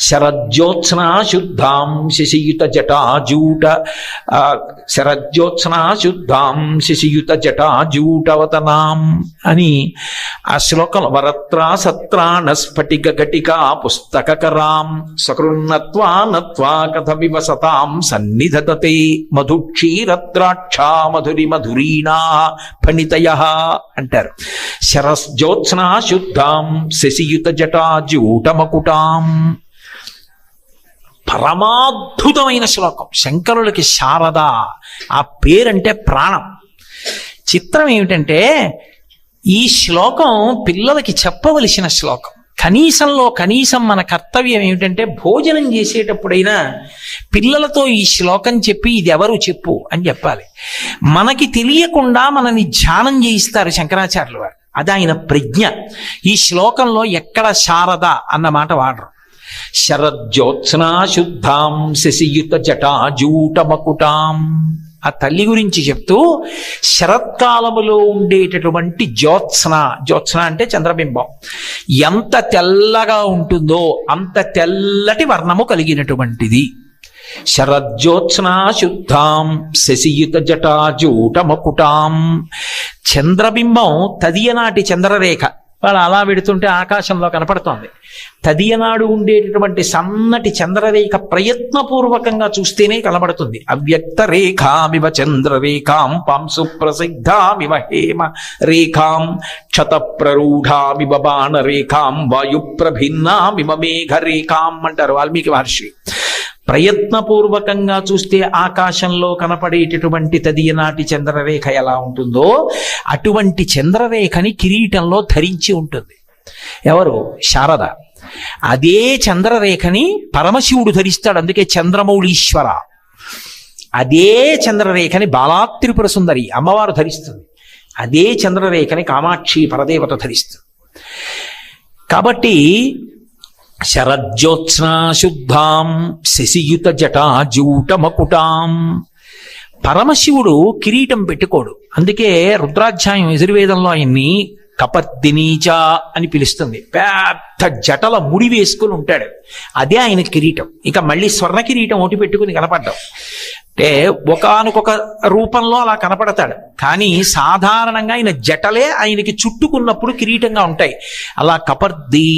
[SPEAKER 1] శరజ్యోత్స్నా శుద్ధాం శశియుత జటాజూట శరజ్యోత్స్నా శుద్ధాం శశియుత జటాజూటవతనాం అని ఆ శ్లోకంలో వరత్రా సత్రాణ స్ఫటిక ఘటికా పుస్తకరాం సకృన్నత్వా నత్వా కథ వివసతాం సన్నిధతతే మధుక్షీరద్రాక్షా మధురి మధురీణా ఫణితయః అంటారు. శరజ్యోత్స్నా శుద్ధాం శశియుత జటాజూటమకుటాం. పరమాద్భుతమైన శ్లోకం. శంకరులకి శారద ఆ పేరంటే ప్రాణం. చిత్రం ఏమిటంటే ఈ శ్లోకం పిల్లలకి చెప్పవలసిన శ్లోకం. కనీసంలో కనీసం మన కర్తవ్యం ఏమిటంటే భోజనం చేసేటప్పుడైనా పిల్లలతో ఈ శ్లోకం చెప్పి ఇది ఎవరు చెప్పు అని చెప్పాలి. మనకి తెలియకుండా మనని ధ్యానం చేయిస్తారు శంకరాచార్యులు వారు. అది ఆయన ప్రజ్ఞ. ఈ శ్లోకంలో ఎక్కడ శారద అన్న మాట వాడరు. శరజ్యోత్స్నా శుద్ధాం శశియుత జటాజూటమకుటాం. ఆ తల్లి గురించి చెప్తూ శరత్కాలములో ఉండేటటువంటి జ్యోత్స్న, జ్యోత్స్న అంటే చంద్రబింబం, ఎంత తెల్లగా ఉంటుందో అంత తెల్లటి వర్ణము కలిగినటువంటిది. శరజ్యోత్స్నా శుద్ధాం శశియుత జటాజూటమకుటాం. చంద్రబింబం తదియనాటి చంద్రరేఖ వాళ్ళు అలా పెడుతుంటే ఆకాశంలో కనపడుతోంది. తదియనాడు ఉండేటటువంటి సన్నటి చంద్రరేఖ ప్రయత్నపూర్వకంగా చూస్తేనే కనబడుతుంది. అవ్యక్త రేఖామివ చంద్రరేఖాం పాంసు ప్రసిద్ధామివ హేమ రేఖాం క్షత ప్రరూఢామివ బాణరేఖాం వాయు ప్రభిన్నామివ మేఘరేఖాం అంటారు వాల్మీకి మహర్షి. ప్రయత్నపూర్వకంగా చూస్తే ఆకాశంలో కనపడేటటువంటి తదియనాటి చంద్రరేఖ ఎలా ఉంటుందో అటువంటి చంద్రరేఖని కిరీటంలో ధరించి ఉంటుంది. ఎవరు? శారద. అదే చంద్రరేఖని పరమశివుడు ధరిస్తాడు, అందుకే చంద్రమౌళీశ్వర. అదే చంద్రరేఖని బాలాత్రిపుర సుందరి అమ్మవారు ధరిస్తుంది. అదే చంద్రరేఖని కామాక్షి పరదేవత ధరిస్తుంది. కాబట్టి శరజ్యోత్స్నా శుద్ధాం శశియుత జటాజూటమకుటాం. పరమశివుడు కిరీటం పెట్టుకోడు, అందుకే రుద్రాధ్యాయం యజుర్వేదంలో ఆయన్ని కపర్దినీచ అని పిలుస్తుంది. పెద్ద జటల ముడి వేసుకుని ఉంటాడు, అదే ఆయన కిరీటం. ఇక మళ్ళీ స్వర్ణ కిరీటం ఒకటి పెట్టుకుని కనపడ్డాం అంటే ఒకానొక రూపంలో అలా కనపడతాడు. కానీ సాధారణంగా ఆయన జటలే ఆయనకి చుట్టుకున్నప్పుడు కిరీటంగా ఉంటాయి. అలా కపర్ది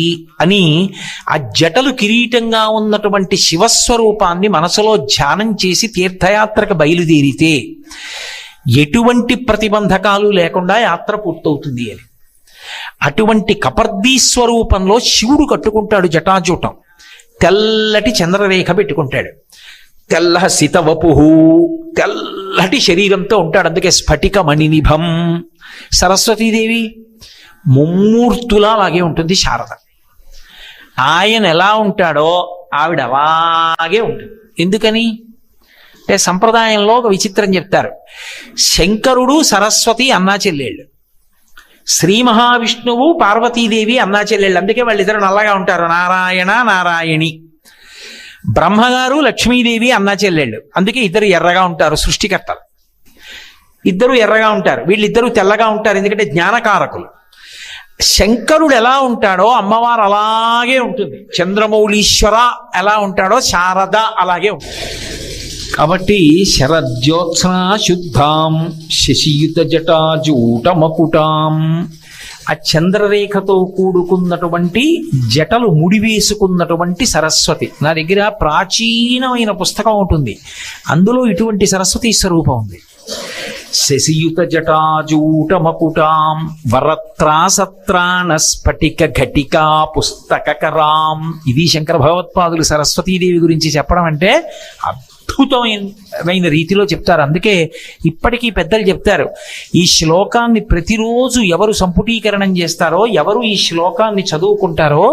[SPEAKER 1] అని ఆ జటలు కిరీటంగా ఉన్నటువంటి శివస్వరూపాన్ని మనసులో ధ్యానం చేసి తీర్థయాత్రకు బయలుదేరితే ఎటువంటి ప్రతిబంధకాలు లేకుండా యాత్ర పూర్తవుతుంది అని. అటువంటి కపర్దీ స్వరూపంలో శివుడు కట్టుకుంటాడు జటాజూటం. తెల్లటి చంద్రరేఖ పెట్టుకుంటాడు. తెల్ల సితవపుహు, తెల్లటి శరీరంతో ఉంటాడు, అందుకే స్ఫటిక మణినిభం. సరస్వతీదేవి ముమ్మూర్తులా అలాగే ఉంటుంది శారద. ఆయన ఎలా ఉంటాడో ఆవిడ అలాగే ఉంటుంది. ఎందుకని అంటే సంప్రదాయంలో ఒక విచిత్రం చెప్తారు. శంకరుడు సరస్వతి అన్నా చెల్లెళ్ళు, శ్రీ మహావిష్ణువు పార్వతీదేవి అన్నా చెల్లెళ్ళు, అందుకే వాళ్ళిద్దరు నల్లగా ఉంటారు, నారాయణ నారాయణి. బ్రహ్మగారు లక్ష్మీదేవి అన్నా చెల్లెళ్ళు, అందుకే ఇద్దరు ఎర్రగా ఉంటారు, సృష్టికర్తలు ఇద్దరు ఎర్రగా ఉంటారు. వీళ్ళిద్దరూ తెల్లగా ఉంటారు ఎందుకంటే జ్ఞానకారకులు. శంకరుడు ఎలా ఉంటాడో అమ్మవారు అలాగే ఉంటుంది. చంద్రమౌళీశ్వర ఎలా ఉంటాడో శారద అలాగే ఉంటుంది. కాబట్టి శరజ్యోత్స్నా శుద్ధాం శశియుత జటాజూటమకుటాం. ఆ చంద్రరేఖతో కూడుకున్నటువంటి జటలు ముడివేసుకున్నటువంటి సరస్వతి. నా దగ్గర ప్రాచీనమైన పుస్తకం ఉంటుంది, అందులో ఇటువంటి సరస్వతి స్వరూపం ఉంది. శశియుత జటాజూటమకుటాం వరత్రాసత్రాణ స్ఫటిక ఘటికా పుస్తకరాం. ఇది శంకర భగవత్పాదులు సరస్వతీదేవి గురించి చెప్పడం అంటే అద్భుతమైన రీతిలో చెప్తారు. అందుకే ఇప్పటికీ పెద్దలు చెప్తారు, ఈ శ్లోకాన్ని ప్రతిరోజు ఎవరు సంపుటీకరణం చేస్తారో, ఎవరు ఈ శ్లోకాన్ని చదువుకుంటారో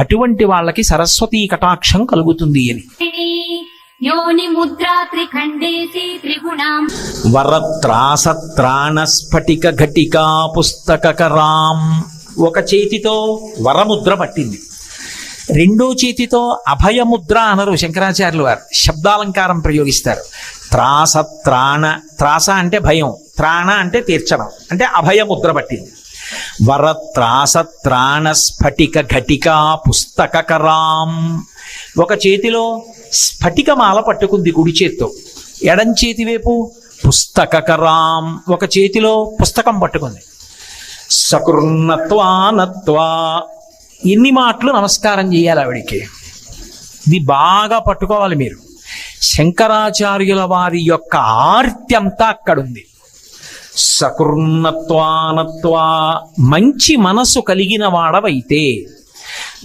[SPEAKER 1] అటువంటి వాళ్ళకి సరస్వతీ కటాక్షం కలుగుతుంది అని.
[SPEAKER 2] योनि मुद्रा त्रिखण्डेति त्रिगुणां
[SPEAKER 1] వరత్రాసత్రాణ స్ఫటిక ఘటికా పుస్తకరాం. ఒక చేతితో వరముద్ర పట్టింది, రెండో చేతితో అభయముద్ర అనరు శంకరాచార్యులు వారు, శబ్దాలంకారం ప్రయోగిస్తారు. త్రాస త్రాణ, త్రాస అంటే భయం, త్రాణ అంటే తీర్చడం, అంటే అభయముద్ర పట్టింది. వరత్రాసత్రాణ స్ఫటిక ఘటికా పుస్తకరాం. ఒక చేతిలో స్ఫటికమాల పట్టుకుంది కుడి చేత్తో, ఎడం చేతి వైపు పుస్తకరాం ఒక చేతిలో పుస్తకం పట్టుకుంది. సకృన్నత్వానత్వా, ఎన్ని మాటలు నమస్కారం చేయాలి ఆవిడికి. ఇది బాగా పట్టుకోవాలి మీరు. శంకరాచార్యుల వారి యొక్క ఆర్త్యంతా అక్కడుంది. సకృన్నత్వానత్వా, మంచి మనసు కలిగిన వాడవైతే,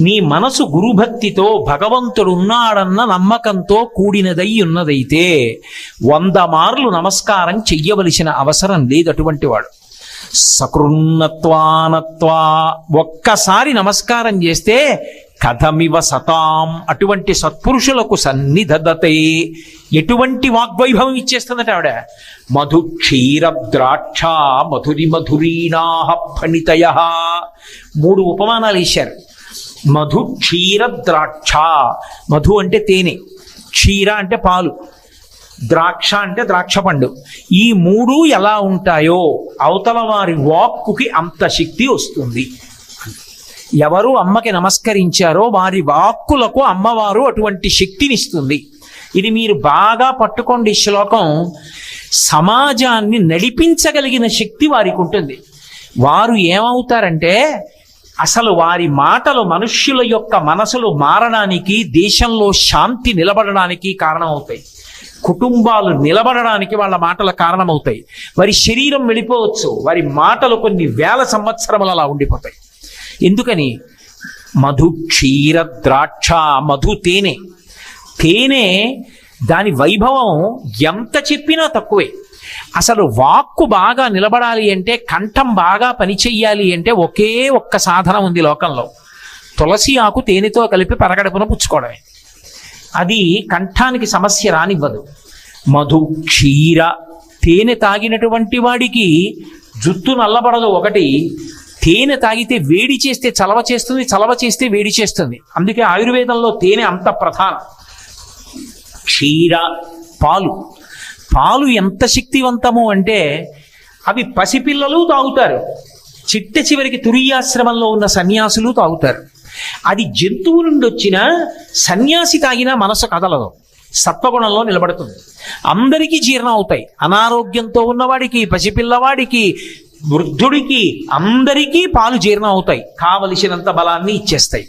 [SPEAKER 1] నీ మనసు గురుభక్తితో భగవంతుడున్నాడన్న నమ్మకంతో కూడినదై ఉన్నదైతే 100 మార్లు నమస్కారం చెయ్యవలసిన అవసరం లేదు అటువంటి వాడు. సకృన్నత్వానత్వా, ఒక్కసారి నమస్కారం చేస్తే కథమివ సతాం, అటువంటి సత్పురుషులకు సన్నిధదతే, ఎటువంటి వాగ్వైభవం ఇచ్చేస్తుందట ఆవిడ. మధు క్షీర ద్రాక్ష మధురి మధురీణాహ ఫణితయ, 3 ఉపమానాలు ఇచ్చారు. మధు క్షీర ద్రాక్ష, మధు అంటే తేనె, క్షీర అంటే పాలు, ద్రాక్ష అంటే ద్రాక్ష పండు. ఈ 3 ఎలా ఉంటాయో అవతల వారి వాక్కుకి అంత శక్తి వస్తుంది. ఎవరు అమ్మకి నమస్కరించారో వారి వాక్కులకు అమ్మవారు అటువంటి శక్తినిస్తుంది. ఇది మీరు బాగా పట్టుకోండి. శ్లోకం సమాజాన్ని నడిపించగలిగిన శక్తి వారికి ఉంటుంది. వారు ఏమవుతారంటే, అసలు వారి మాటలు మనుష్యుల యొక్క మనసులు మారడానికి, దేశంలో శాంతి నిలబడడానికి కారణమవుతాయి. కుటుంబాలు నిలబడడానికి వాళ్ళ మాటల కారణమవుతాయి. వారి శరీరం వెళ్ళిపోవచ్చు, వారి మాటలు కొన్ని వేల సంవత్సరములు అలా ఉండిపోతాయి. ఎందుకని? మధు క్షీర ద్రాక్ష, మధు తేనె, తేనె దాని వైభవం ఎంత చెప్పినా తక్కువే. అసలు వాక్కు బాగా నిలబడాలి అంటే, కంఠం బాగా పనిచెయ్యాలి అంటే ఒకే ఒక్క సాధనం ఉంది లోకంలో. తులసి ఆకు తేనెతో కలిపి పరగడుపున పుచ్చుకోవడమే. అది కంఠానికి సమస్య రానివ్వదు. మధు క్షీర, తేనె తాగినటువంటి వాడికి జుత్తు నల్లబడదు. ఒకటి, తేనె తాగితే వేడి చేస్తే చలవ చేస్తుంది, చలవ చేస్తే వేడి చేస్తుంది. అందుకే ఆయుర్వేదంలో తేనె అంత ప్రధానం. క్షీర, పాలు, పాలు ఎంత శక్తివంతము అంటే అవి పసిపిల్లలు తాగుతారు, చిట్ట చివరికి తురియాశ్రమంలో ఉన్న సన్యాసులు తాగుతారు. అది జంతువు నుండి వచ్చిన సన్యాసి తాగినా మనసు కదలదు, సత్వగుణంలో నిలబడుతుంది. అందరికీ జీర్ణం అవుతాయి. అనారోగ్యంతో ఉన్నవాడికి, పసిపిల్లవాడికి, వృద్ధుడికి, అందరికీ పాలు జీర్ణం అవుతాయి, కావలసినంత బలాన్ని ఇచ్చేస్తాయి.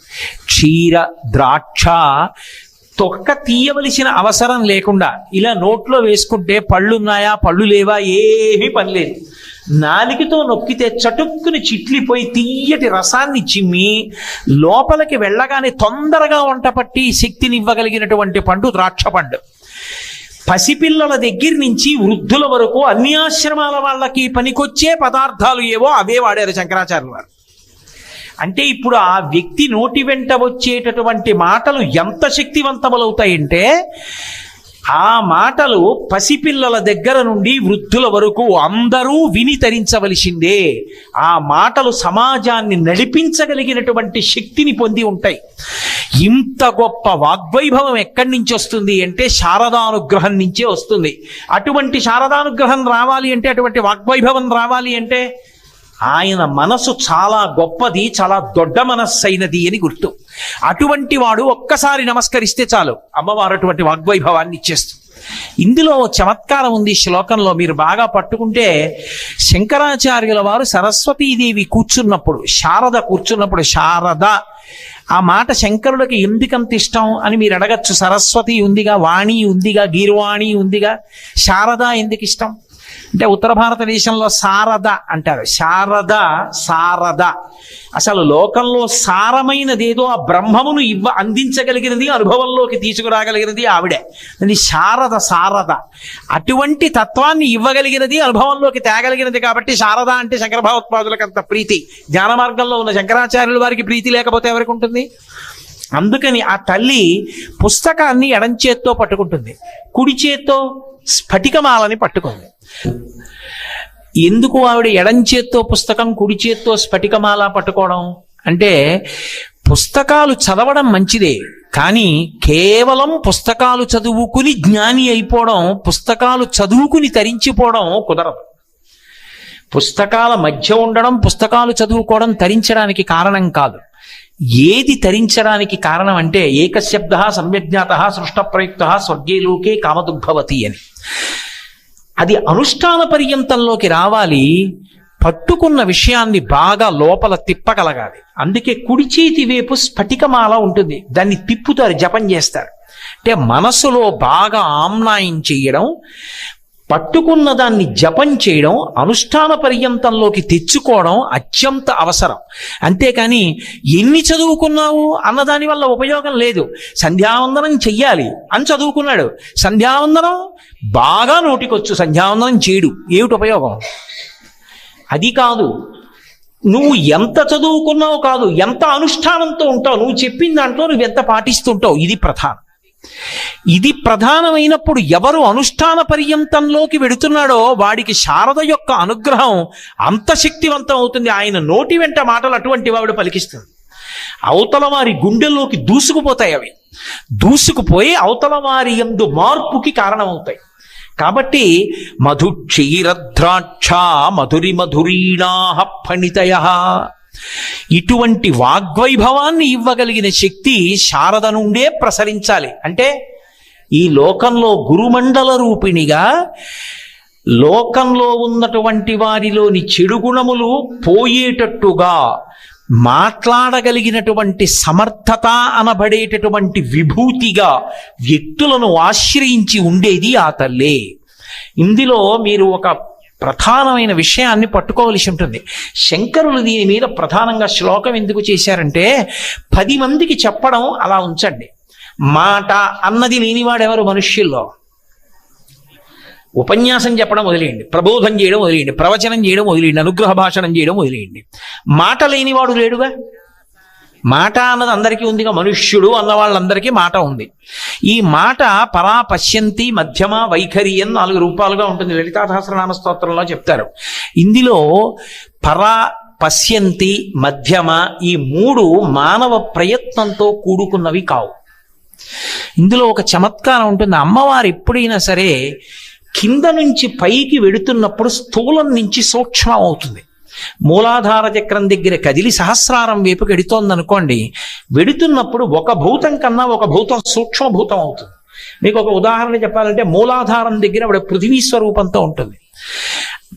[SPEAKER 1] క్షీర ద్రాక్ష తొక్క తీయవలసిన అవసరం లేకుండా ఇలా నోట్లో వేసుకుంటే పళ్ళున్నాయా పళ్ళు లేవా ఏమీ పని లేదు. నాలికతో నొక్కితే చటుక్కుని చిట్లిపోయి తీయటి రసాన్ని చిమ్మి లోపలికి వెళ్ళగానే తొందరగా వంట పట్టి శక్తినివ్వగలిగినటువంటి పండు ద్రాక్ష పండు. పసిపిల్లల దగ్గర నుంచి వృద్ధుల వరకు అన్ని ఆశ్రమాల వాళ్ళకి పనికొచ్చే పదార్థాలు ఏవో అవే వాడారు శంకరాచార్యుల వారు. అంటే ఇప్పుడు ఆ వ్యక్తి నోటి వెంట వచ్చేటటువంటి మాటలు ఎంత శక్తివంతములవుతాయంటే, ఆ మాటలు పసిపిల్లల దగ్గర నుండి వృద్ధుల వరకు అందరూ విని తరించవలసిందే. ఆ మాటలు సమాజాన్ని నడిపించగలిగినటువంటి శక్తిని పొంది ఉంటాయి. ఇంత గొప్ప వాగ్వైభవం ఎక్కడి నుంచి వస్తుంది అంటే శారదానుగ్రహం నుంచే వస్తుంది. అటువంటి శారదానుగ్రహం రావాలి అంటే, అటువంటి వాగ్వైభవం రావాలి అంటే ఆయన మనసు చాలా గొప్పది, చాలా దొడ్డ మనస్సు అయినది అని గుర్తు. అటువంటి వాడు ఒక్కసారి నమస్కరిస్తే చాలు, అమ్మవారు అటువంటి వాగ్వైభవాన్ని ఇచ్చేస్తుంది. ఇందులో చమత్కారం ఉంది శ్లోకంలో, మీరు బాగా పట్టుకుంటే. శంకరాచార్యుల వారు సరస్వతీదేవి కూర్చున్నప్పుడు, శారద కూర్చున్నప్పుడు, శారద ఆ మాట శంకరుడికి ఎందుకంత ఇష్టం అని మీరు అడగచ్చు. సరస్వతి ఉందిగా, వాణి ఉందిగా, గీర్వాణి ఉందిగా, శారద ఎందుకు ఇష్టం అంటే, ఉత్తర భారతదేశంలో శారద అంటారు. శారద, శారద అసలు లోకంలో సారమైనదేదో ఆ బ్రహ్మమును అందించగలిగినది, అనుభవంలోకి తీసుకురాగలిగినది ఆవిడే. అది శారద. శారద అటువంటి తత్వాన్ని ఇవ్వగలిగినది, అనుభవంలోకి తేగలిగినది. కాబట్టి శారద అంటే శంకర భగవత్పాదులకు అంత ప్రీతి. జ్ఞాన మార్గంలో ఉన్న శంకరాచార్యుల వారికి ప్రీతి లేకపోతే ఎవరికి ఉంటుంది? అందుకని ఆ తల్లి పుస్తకాన్ని ఎడం చేత్తో పట్టుకుంటుంది, కుడి చేత్తో స్ఫటికమాలని పట్టుకుంది. ఎందుకు ఆవిడ ఎడం చేత్తో పుస్తకం, కుడి చేత్తో స్ఫటికమాల పట్టుకోవడం అంటే, పుస్తకాలు చదవడం మంచిదే, కానీ కేవలం పుస్తకాలు చదువుకుని జ్ఞాని అయిపోవడం, పుస్తకాలు చదువుకుని తరించిపోవడం కుదరదు. పుస్తకాల మధ్య ఉండడం, పుస్తకాలు చదువుకోవడం తరించడానికి కారణం కాదు. ఏది తరించడానికి కారణం అంటే ఏకశబ్ద సమ్యజ్ఞాత సృష్ట ప్రయుక్త స్వర్గే లోకే కామదుగ్భవతి అని. అది అనుష్ఠాన పర్యంతంలోకి రావాలి. పట్టుకున్న విషయాన్ని బాగా లోపల తిప్పగలగాలి. అందుకే కుడి చేతి వైపు స్ఫటికమాల ఉంటుంది, దాన్ని తిప్పుతారు, జపం చేస్తారు. అంటే మనసులో బాగా ఆమ్నాయం చేయడం, పట్టుకున్న దాన్ని జపం చేయడం, అనుష్ఠాన పర్యంతంలోకి తెచ్చుకోవడం అత్యంత అవసరం. అంతేకాని ఎన్ని చదువుకున్నావు అన్నదాని వల్ల ఉపయోగం లేదు. సంధ్యావందనం చెయ్యాలి అని చదువుకున్నాడు, సంధ్యావందనం బాగా నోటికొచ్చు, సంధ్యావందనం చేయడు, ఏమిటి ఉపయోగం? అది కాదు. నువ్వు ఎంత చదువుకున్నావు కాదు, ఎంత అనుష్ఠానంతో ఉంటావు, నువ్వు చెప్పిన దాంట్లో నువ్వు ఎంత పాటిస్తుంటావు, ఇది ప్రధానం. ఇది ప్రధానమైనప్పుడు ఎవరు అనుష్ఠాన పర్యంతంలోకి వెడుతున్నాడో వాడికి శారద యొక్క అనుగ్రహం అంత శక్తివంతం అవుతుంది. ఆయన నోటి వెంట మాటలు అటువంటి వాడు పలికిస్తుంది. అవతల వారి గుండెల్లోకి దూసుకుపోతాయి. అవి దూసుకుపోయి అవతల వారి యందు మార్పుకి కారణమవుతాయి. కాబట్టి మధుక్షీరద్రాక్ష మధురి మధురీణాః ఫణితయః, ఇటువంటి వాగ్వైభవాన్ని ఇవ్వగలిగిన శక్తి శారద నుండే ప్రసరించాలి. అంటే ఈ లోకంలో గురుమండల రూపిణిగా లోకంలో ఉన్నటువంటి వారిలోని చెడు గుణములు పోయేటట్టుగా మాట్లాడగలిగినటువంటి సమర్థత అనబడేటటువంటి విభూతిగా వ్యక్తులను ఆశ్రయించి ఉండేది ఆ తల్లే. ఇందులో మీరు ఒక ప్రధానమైన విషయాన్ని పట్టుకోవలసి ఉంటుంది. శంకరులు దీని మీద ప్రధానంగా శ్లోకం ఎందుకు చేశారంటే 10 మందికి చెప్పడం అలా ఉంచండి. మాట అన్నది లేనివాడెవరు మనుష్యుల్లో? ఉపన్యాసం చెప్పడం వదిలేయండి, ప్రబోధం చేయడం వదిలేయండి, ప్రవచనం చేయడం వదిలేయండి, అనుగ్రహ భాషణం చేయడం వదిలేయండి. మాట లేనివాడు లేడుగా. మాట అన్నది అందరికీ ఉందిగా, మనుష్యుడు అన్న వాళ్ళందరికీ మాట ఉంది. ఈ మాట పరా పశ్యంతి మధ్యమ వైఖరి అని 4 రూపాలుగా ఉంటుంది. లలితా సహస్రనామ స్తోత్రంలో చెప్తారు. ఇందులో పరా పశ్యంతి మధ్యమ ఈ 3 మానవ ప్రయత్నంతో కూడుకున్నవి కావు. ఇందులో ఒక చమత్కారం ఉంటుంది. అమ్మవారు ఎప్పుడైనా సరే కింద నుంచి పైకి వెడుతున్నప్పుడు స్థూలం నుంచి సూక్ష్మం అవుతుంది. మూలాధార చక్రం దగ్గర కదిలి సహస్రారం వైపుకి వెడుతోందనుకోండి, వెడుతున్నప్పుడు ఒక భూతం కన్నా ఒక భూతం సూక్ష్మభూతం అవుతుంది. మీకు ఒక ఉదాహరణ చెప్పాలంటే మూలాధారం దగ్గర ఆవిడ పృథివీ స్వరూపంతో ఉంటుంది.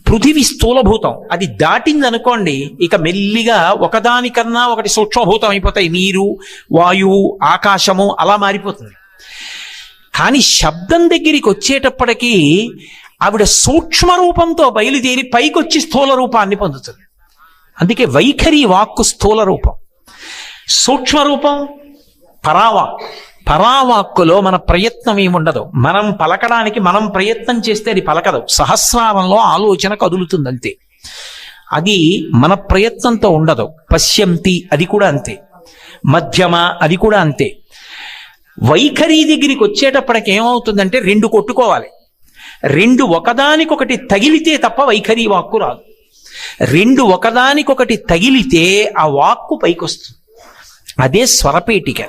[SPEAKER 1] పృథివీ స్థూలభూతం, అది దాటింది అనుకోండి ఇక మెల్లిగా ఒకదానికన్నా ఒకటి సూక్ష్మభూతం అయిపోతాయి. నీరు, వాయువు, ఆకాశము అలా మారిపోతుంది. కానీ శబ్దం దగ్గరికి వచ్చేటప్పటికీ ఆవిడ సూక్ష్మ రూపంతో బయలుదేరి పైకొచ్చి స్థూల రూపాన్ని పొందుతుంది. అందుకే వైఖరి వాక్కు స్థూల రూపం, సూక్ష్మ రూపం పరావాక్. పరావాక్కులో మన ప్రయత్నం ఏముండదు. మనం పలకడానికి మనం ప్రయత్నం చేస్తే అది పలకదు. సహస్రారంలో ఆలోచన కదులుతుంది అంతే. అది మన ప్రయత్నంతో ఉండదు. పశ్యంతి అది కూడా అంతే. మధ్యమ అది కూడా అంతే. వైఖరి దగ్గరికి వచ్చేటప్పటికి ఏమవుతుందంటే 2 కొట్టుకోవాలి. 2 ఒకదానికొకటి తగిలితే తప్ప వైఖరి వాక్కు రాదు. 2 ఒకదానికొకటి తగిలితే ఆ వాక్కు పైకొస్తుంది. అదే స్వరపేటిక.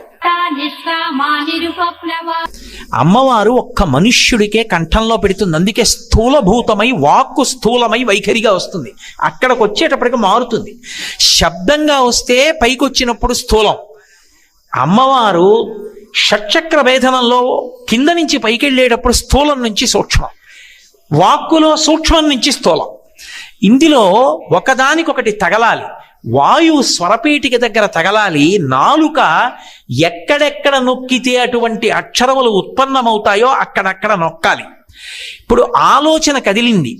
[SPEAKER 1] అమ్మవారు ఒక్క మనుష్యుడికే కంఠంలో పెడుతుంది. అందుకే స్థూలభూతమై వాక్కు స్థూలమై వైఖరిగా వస్తుంది. అక్కడికి వచ్చేటప్పటికి మారుతుంది. శబ్దంగా వస్తే పైకొచ్చినప్పుడు స్థూలం. అమ్మవారు షట్చక్ర భేదనంలో కింద నుంచి పైకి వెళ్ళేటప్పుడు స్థూలం నుంచి సూక్ష్మం, వాక్కులో సూక్ష్మం నుంచి స్థూలం. ఇందులో ఒకదానికొకటి తగలాలి. వాయువు స్వరపేటిక దగ్గర తగలాలి. నాలుక ఎక్కడెక్కడ నొక్కితే అటువంటి అక్షరములు ఉత్పన్నమవుతాయో అక్కడక్కడ నొక్కాలి. ఇప్పుడు ఆలోచన కదిలింది,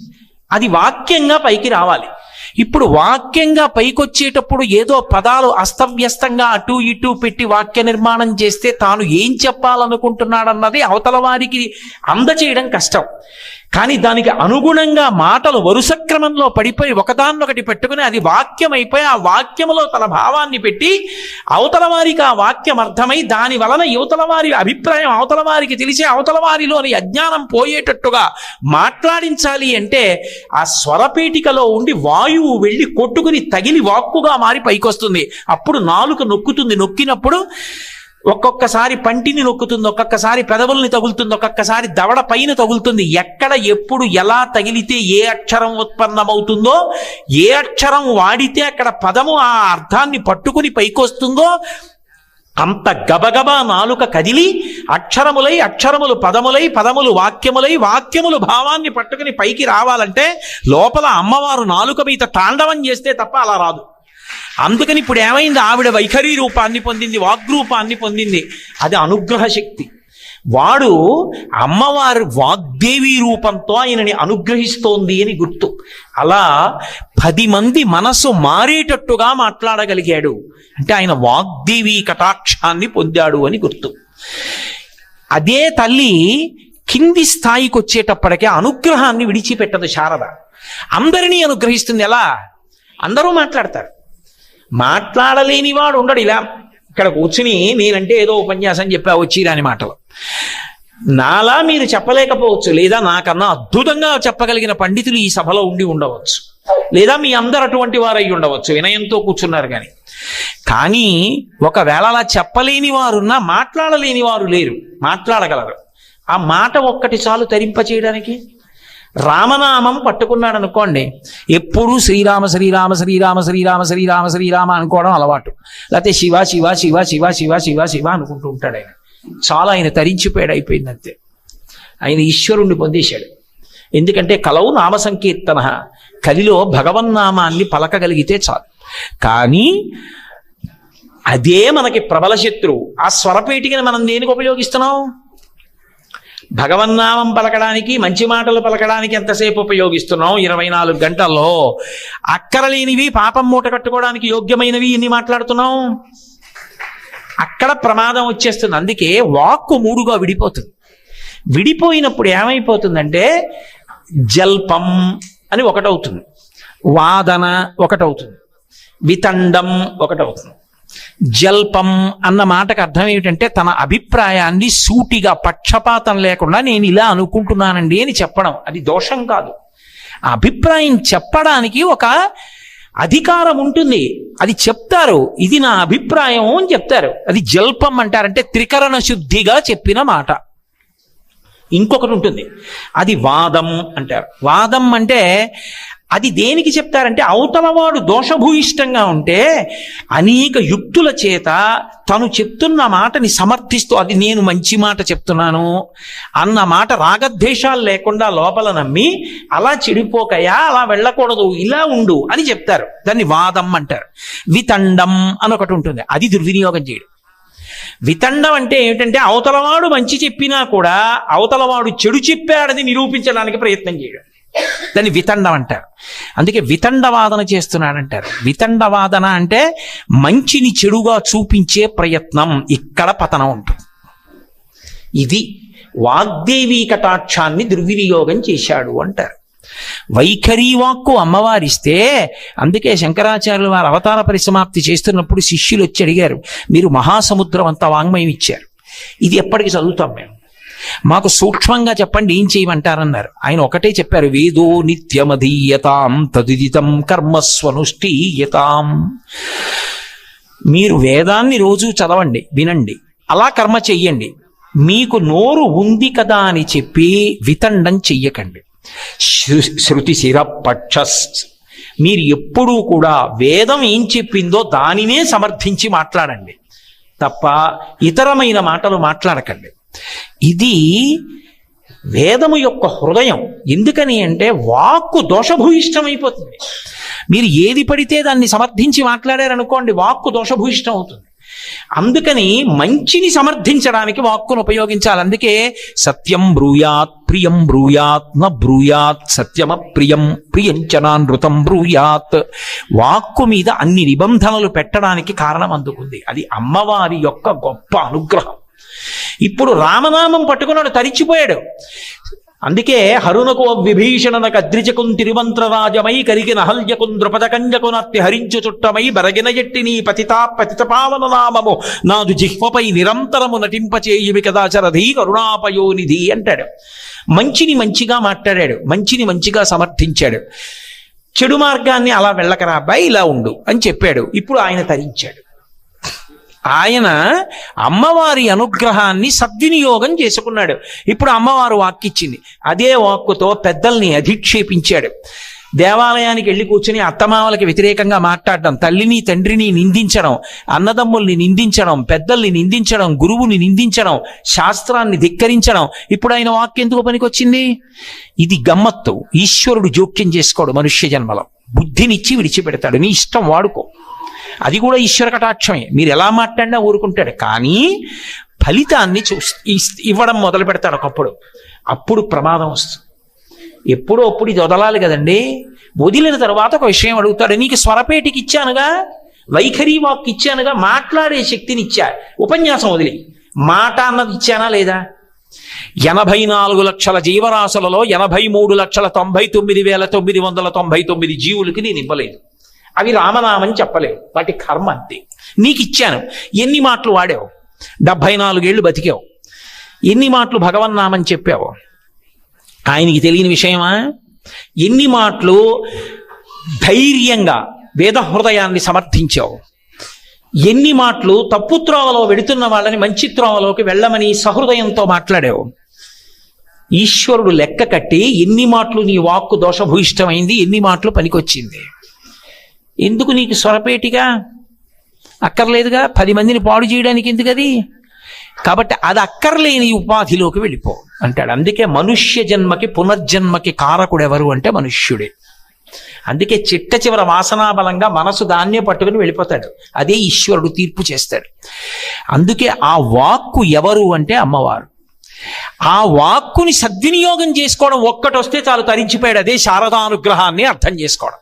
[SPEAKER 1] అది వాక్యంగా పైకి రావాలి. ఇప్పుడు వాక్యంగా పైకొచ్చేటప్పుడు ఏదో పదాలు అస్తవ్యస్తంగా అటు ఇటు పెట్టి వాక్య నిర్మాణం చేస్తే తాను ఏం చెప్పాలనుకుంటున్నాడన్నది అవతల వారికి అందచేయడం కష్టం. కానీ దానికి అనుగుణంగా మాటలు వరుస క్రమంలో పడిపోయి ఒకదాన్నొకటి పెట్టుకుని అది వాక్యం అయిపోయి ఆ వాక్యములో తన భావాన్ని పెట్టి అవతల వారికి ఆ వాక్యం అర్థమై దాని వలన యువతల వారి అభిప్రాయం అవతల వారికి తెలిసి అవతల వారిలోని అజ్ఞానం పోయేటట్టుగా మాట్లాడించాలి అంటే ఆ స్వరపేటికలో ఉండి వాయువు వెళ్ళి కొట్టుకుని తగిలి వాక్కుగా మారి పైకొస్తుంది. అప్పుడు నాలుక నొక్కుతుంది. నొక్కినప్పుడు ఒక్కొక్కసారి పంటిని నొక్కుతుంది, ఒక్కొక్కసారి పెదవుల్ని తగులుతుంది, ఒక్కొక్కసారి దవడ పైన తగులుతుంది. ఎక్కడ ఎప్పుడు ఎలా తగిలితే ఏ అక్షరం ఉత్పన్నమవుతుందో, ఏ అక్షరం వాడితే అక్కడ పదము ఆ అర్థాన్ని పట్టుకుని పైకొస్తుందో అంత గబగబా నాలుక కదిలి అక్షరములై, అక్షరములు పదములై, పదములు వాక్యములై, వాక్యములు భావాన్ని పట్టుకుని పైకి రావాలంటే లోపల అమ్మవారు నాలుక మీద తాండవం చేస్తే తప్ప అలా రాదు. అందుకని ఇప్పుడు ఏమైంది, ఆవిడ వైఖరి రూపాన్ని పొందింది, వాగ్రూపాన్ని పొందింది. అది అనుగ్రహ శక్తి. వాడు అమ్మవారి వాగ్దేవి రూపంతో ఆయనని అనుగ్రహిస్తోంది అని గుర్తు. అలా 10 మంది మనసు మారేటట్టుగా మాట్లాడగలిగాడు అంటే ఆయన వాగ్దేవి కటాక్షాన్ని పొందాడు అని గుర్తు. అదే తల్లి కింది స్థాయికి వచ్చేటప్పటికే అనుగ్రహాన్ని విడిచిపెట్టదు శారద. అందరినీ అనుగ్రహిస్తుంది. ఎలా? అందరూ మాట్లాడతారు, మాట్లాడలేని వాడు ఉండడు. ఇలా ఇక్కడ కూర్చుని నేనంటే ఏదో ఉపన్యాసం చెప్పా వచ్చిరాని మాటలు నాలా మీరు చెప్పలేకపోవచ్చు, లేదా నాకన్నా అద్భుతంగా చెప్పగలిగిన పండితులు ఈ సభలో ఉండి ఉండవచ్చు, లేదా మీ అందరు అటువంటి వారు అయి ఉండవచ్చు, వినయంతో కూర్చున్నారు. కానీ ఒకవేళ అలా చెప్పలేని వారున్నా మాట్లాడలేని వారు లేరు, మాట్లాడగలరు. ఆ మాట ఒక్కటి చాలు తరింప చేయడానికి. రామనామం పట్టుకున్నాడు అనుకోండి, ఎప్పుడూ శ్రీరామ శ్రీరామ శ్రీరామ శ్రీరామ శ్రీరామ శ్రీరామ అనుకోవడం అలవాటు. లేకపోతే శివ శివ శివ శివ శివ శివ శివ అనుకుంటూ ఉంటాడు. ఆయన చాలా ఆయన తరించిపోయాడు, అయిపోయింది అంతే. ఆయన ఈశ్వరుణ్ణి పొందేశాడు. ఎందుకంటే కలవు నామ సంకీర్తన, కలిలో భగవన్నామాన్ని పలకగలిగితే చాలు. కానీ అదే మనకి ప్రబల శత్రువు. ఆ స్వరపేటికని మనం దేనికి ఉపయోగిస్తున్నాం? భగవన్నామం పలకడానికి, మంచి మాటలు పలకడానికి ఎంతసేపు ఉపయోగిస్తున్నాం? 24 గంటల్లో. అక్కరలేనివి, పాపం మూట కట్టుకోవడానికి యోగ్యమైనవి ఎన్ని మాట్లాడుతున్నాం? అక్కడ ప్రమాదం వచ్చేస్తుంది. అందుకే వాక్కు 3గా విడిపోతుంది. విడిపోయినప్పుడు ఏమైపోతుందంటే జల్పం అని ఒకటవుతుంది, వాదన ఒకటవుతుంది, వితండం ఒకటవుతుంది. జల్పం అన్న మాటకు అర్థం ఏమిటంటే తన అభిప్రాయాన్ని సూటిగా పక్షపాతం లేకుండా నేను ఇలా అనుకుంటున్నానండి అని చెప్పడం. అది దోషం కాదు. ఆ అభిప్రాయం చెప్పడానికి ఒక అధికారం ఉంటుంది. అది చెప్తారు, ఇది నా అభిప్రాయం అని చెప్తారు. అది జల్పం అంటారంటే త్రికరణ శుద్ధిగా చెప్పిన మాట. ఇంకొకటి ఉంటుంది, అది వాదం అంటారు. వాదం అంటే అది దేనికి చెప్తారంటే అవతలవాడు దోషభూయిష్టంగా ఉంటే అనేక యుక్తుల చేత తను చెప్తున్న మాటని సమర్థిస్తూ అది నేను మంచి మాట చెప్తున్నాను అన్న మాట రాగద్వేషాలు లేకుండా లోపల నమ్మి అలా చెడిపోకయా, అలా వెళ్ళకూడదు, ఇలా ఉండు అని చెప్తారు. దాన్ని వాదం అంటారు. వితండం అని ఒకటి ఉంటుంది, అది దుర్వినియోగం చేయడం. వితండం అంటే ఏమిటంటే అవతలవాడు మంచి చెప్పినా కూడా అవతలవాడు చెడు చెప్పాడని నిరూపించడానికి ప్రయత్నం చేయడం. దాన్ని వితండం అంటారు. అందుకే వితండవాదన చేస్తున్నాడంటారు. వితండవాదన అంటే మంచిని చెడుగా చూపించే ప్రయత్నం. ఇక్కడ పతనం ఉంటుంది. ఇది వాగ్దేవీ కటాక్షాన్ని దుర్వినియోగం చేశాడు అంటారు. వైఖరి వాక్కు అమ్మవారిస్తే, అందుకే శంకరాచార్యులు వారు అవతార పరిసమాప్తి చేస్తున్నప్పుడు శిష్యులు వచ్చి అడిగారు, మీరు మహాసముద్రం అంత వాంగ్మయం ఇచ్చారు, ఇది ఎప్పటికి చదువుతాం మేము, మాకు సూక్ష్మంగా చెప్పండి, ఏం చేయమంటారన్నారు. ఆయన ఒకటే చెప్పారు, వేదో నిత్యమధీయతాం తదిదితం కర్మస్వనుష్ఠీయతాం. మీరు వేదాన్ని రోజు చదవండి, వినండి, అలా కర్మ చెయ్యండి. మీకు నోరు ఉంది కదా అని చెప్పి వితండం చెయ్యకండి. శృతి శిరపక్ష, మీరు ఎప్పుడూ కూడా వేదం ఏం చెప్పిందో దానినే సమర్థించి మాట్లాడండి తప్ప ఇతరమైన మాటలు మాట్లాడకండి. ఇది వేదము యొక్క హృదయం. ఎందుకని అంటే వాక్కు దోషభూయిష్టమైపోతుంది. మీరు ఏది పడితే దాన్ని సమర్థించి మాట్లాడారనుకోండి, వాక్కు దోషభూయిష్టం అవుతుంది. అందుకని మంచిని సమర్థించడానికి వాక్కును ఉపయోగించాలి. అందుకే సత్యం బ్రూయాత్ ప్రియం బ్రూయాత్ న బ్రూయాత్ సత్యమప్రియం ప్రియంచనానృతం బ్రూయాత్. వాక్కు మీద అన్ని నిబంధనలు పెట్టడానికి కారణం అందుకుంది. అది అమ్మవారి యొక్క గొప్ప అనుగ్రహం. ఇప్పుడు రామనామం పట్టుకున్నాడు, తరిచిపోయాడు. అందుకే హరునకు విభీషణనకు అద్రిజకున్ తిరుమంత్రరాజమై కరిగిన హల్యకున్ ద్రుపదకంజకునత్తి హరించు చుట్టమై బరగిన ఎట్టి నీ పతితాపావన నామము నాదు జిహ్వపై నిరంతరము నటింపచేయుమి కదాచరధీ కరుణాపయోనిధి అంటాడు. మంచిని మంచిగా మాట్లాడాడు, మంచిని మంచిగా సమర్థించాడు. చెడు మార్గాన్ని అలా వెళ్ళకరా అబ్బాయి, ఇలా ఉండు అని చెప్పాడు. ఇప్పుడు ఆయన తరించాడు. ఆయన అమ్మవారి అనుగ్రహాన్ని సద్వినియోగం చేసుకున్నాడు. ఇప్పుడు అమ్మవారు వాక్కిచ్చింది, అదే వాక్కుతో పెద్దల్ని అధిక్షేపించాడు. దేవాలయానికి వెళ్ళి కూర్చుని అత్తమామలకి వ్యతిరేకంగా మాట్లాడడం, తల్లిని తండ్రిని నిందించడం, అన్నదమ్ముల్ని నిందించడం, పెద్దల్ని నిందించడం, గురువుని నిందించడం, శాస్త్రాన్ని ధిక్కరించడం. ఇప్పుడు ఆయన వాక్యం ఎందుకు పనికొచ్చింది? ఇది గమ్మత్తు. ఈశ్వరుడు జోక్యం చేసుకోడు మనుష్య జన్మలో. బుద్ధినిచ్చి విడిచిపెడతాడు, నీ ఇష్టం వాడుకో. అది కూడా ఈశ్వర కటాక్షమే. మీరు ఎలా మాట్లాడినా ఊరుకుంటాడు, కానీ ఫలితాన్ని ఇవ్వడం మొదలు పెడతాడు ఒకప్పుడు. అప్పుడు ప్రమాదం వస్తుంది. ఎప్పుడో అప్పుడు ఇది వదలాలి కదండి. వదిలిన తర్వాత ఒక విషయం అడుగుతాడు, నీకు స్వరపేటికి ఇచ్చానుగా, వైఖరి వాక్కి ఇచ్చానుగా, మాట్లాడే శక్తిని ఇచ్చా, ఉపన్యాసం వదిలి మాట అన్నది ఇచ్చానా లేదా? 84 లక్షల జీవరాశులలో 83,99,999 జీవులకి నేను ఇవ్వలేదు. అవి రామనామని చెప్పలేవు, వాటి కర్మ అంతే. నీకు ఇచ్చాను, ఎన్ని మాటలు వాడావు? 74 ఏళ్ళు బతికావు, ఎన్ని మాటలు భగవన్నామని చెప్పావు? ఆయనకి తెలియని విషయమా? ఎన్ని మాటలు ధైర్యంగా వేద హృదయాన్ని సమర్థించావు? ఎన్ని మాటలు తప్పు త్రోవలో వెడుతున్న వాళ్ళని మంచి త్రోవలోకి వెళ్ళమని సహృదయంతో మాట్లాడావు? ఈశ్వరుడు లెక్క కట్టి ఎన్ని మాటలు నీ వాక్కు దోషభూయిష్టమైంది, ఎన్ని మాటలు పనికొచ్చింది. ఎందుకు నీకు స్వరపేటిగా? అక్కర్లేదుగా. 10 మందిని పాడు చేయడానికి ఎందుకు అది? కాబట్టి అది అక్కర్లేని ఉపాధిలోకి వెళ్ళిపో అంటాడు. అందుకే మనుష్య జన్మకి పునర్జన్మకి కారకుడు ఎవరు అంటే మనుష్యుడే. అందుకే చిట్ట చివర వాసనాబలంగా మనసు దాన్నే పట్టుకుని వెళ్ళిపోతాడు. అదే ఈశ్వరుడు తీర్పు చేస్తాడు. అందుకే ఆ వాక్కు ఎవరు అంటే అమ్మవారు. ఆ వాక్కుని సద్వినియోగం చేసుకోవడం ఒక్కటొస్తే చాలు, తరించిపోయాడు. అదే శారదానుగ్రహాన్ని అర్థం చేసుకోవడం.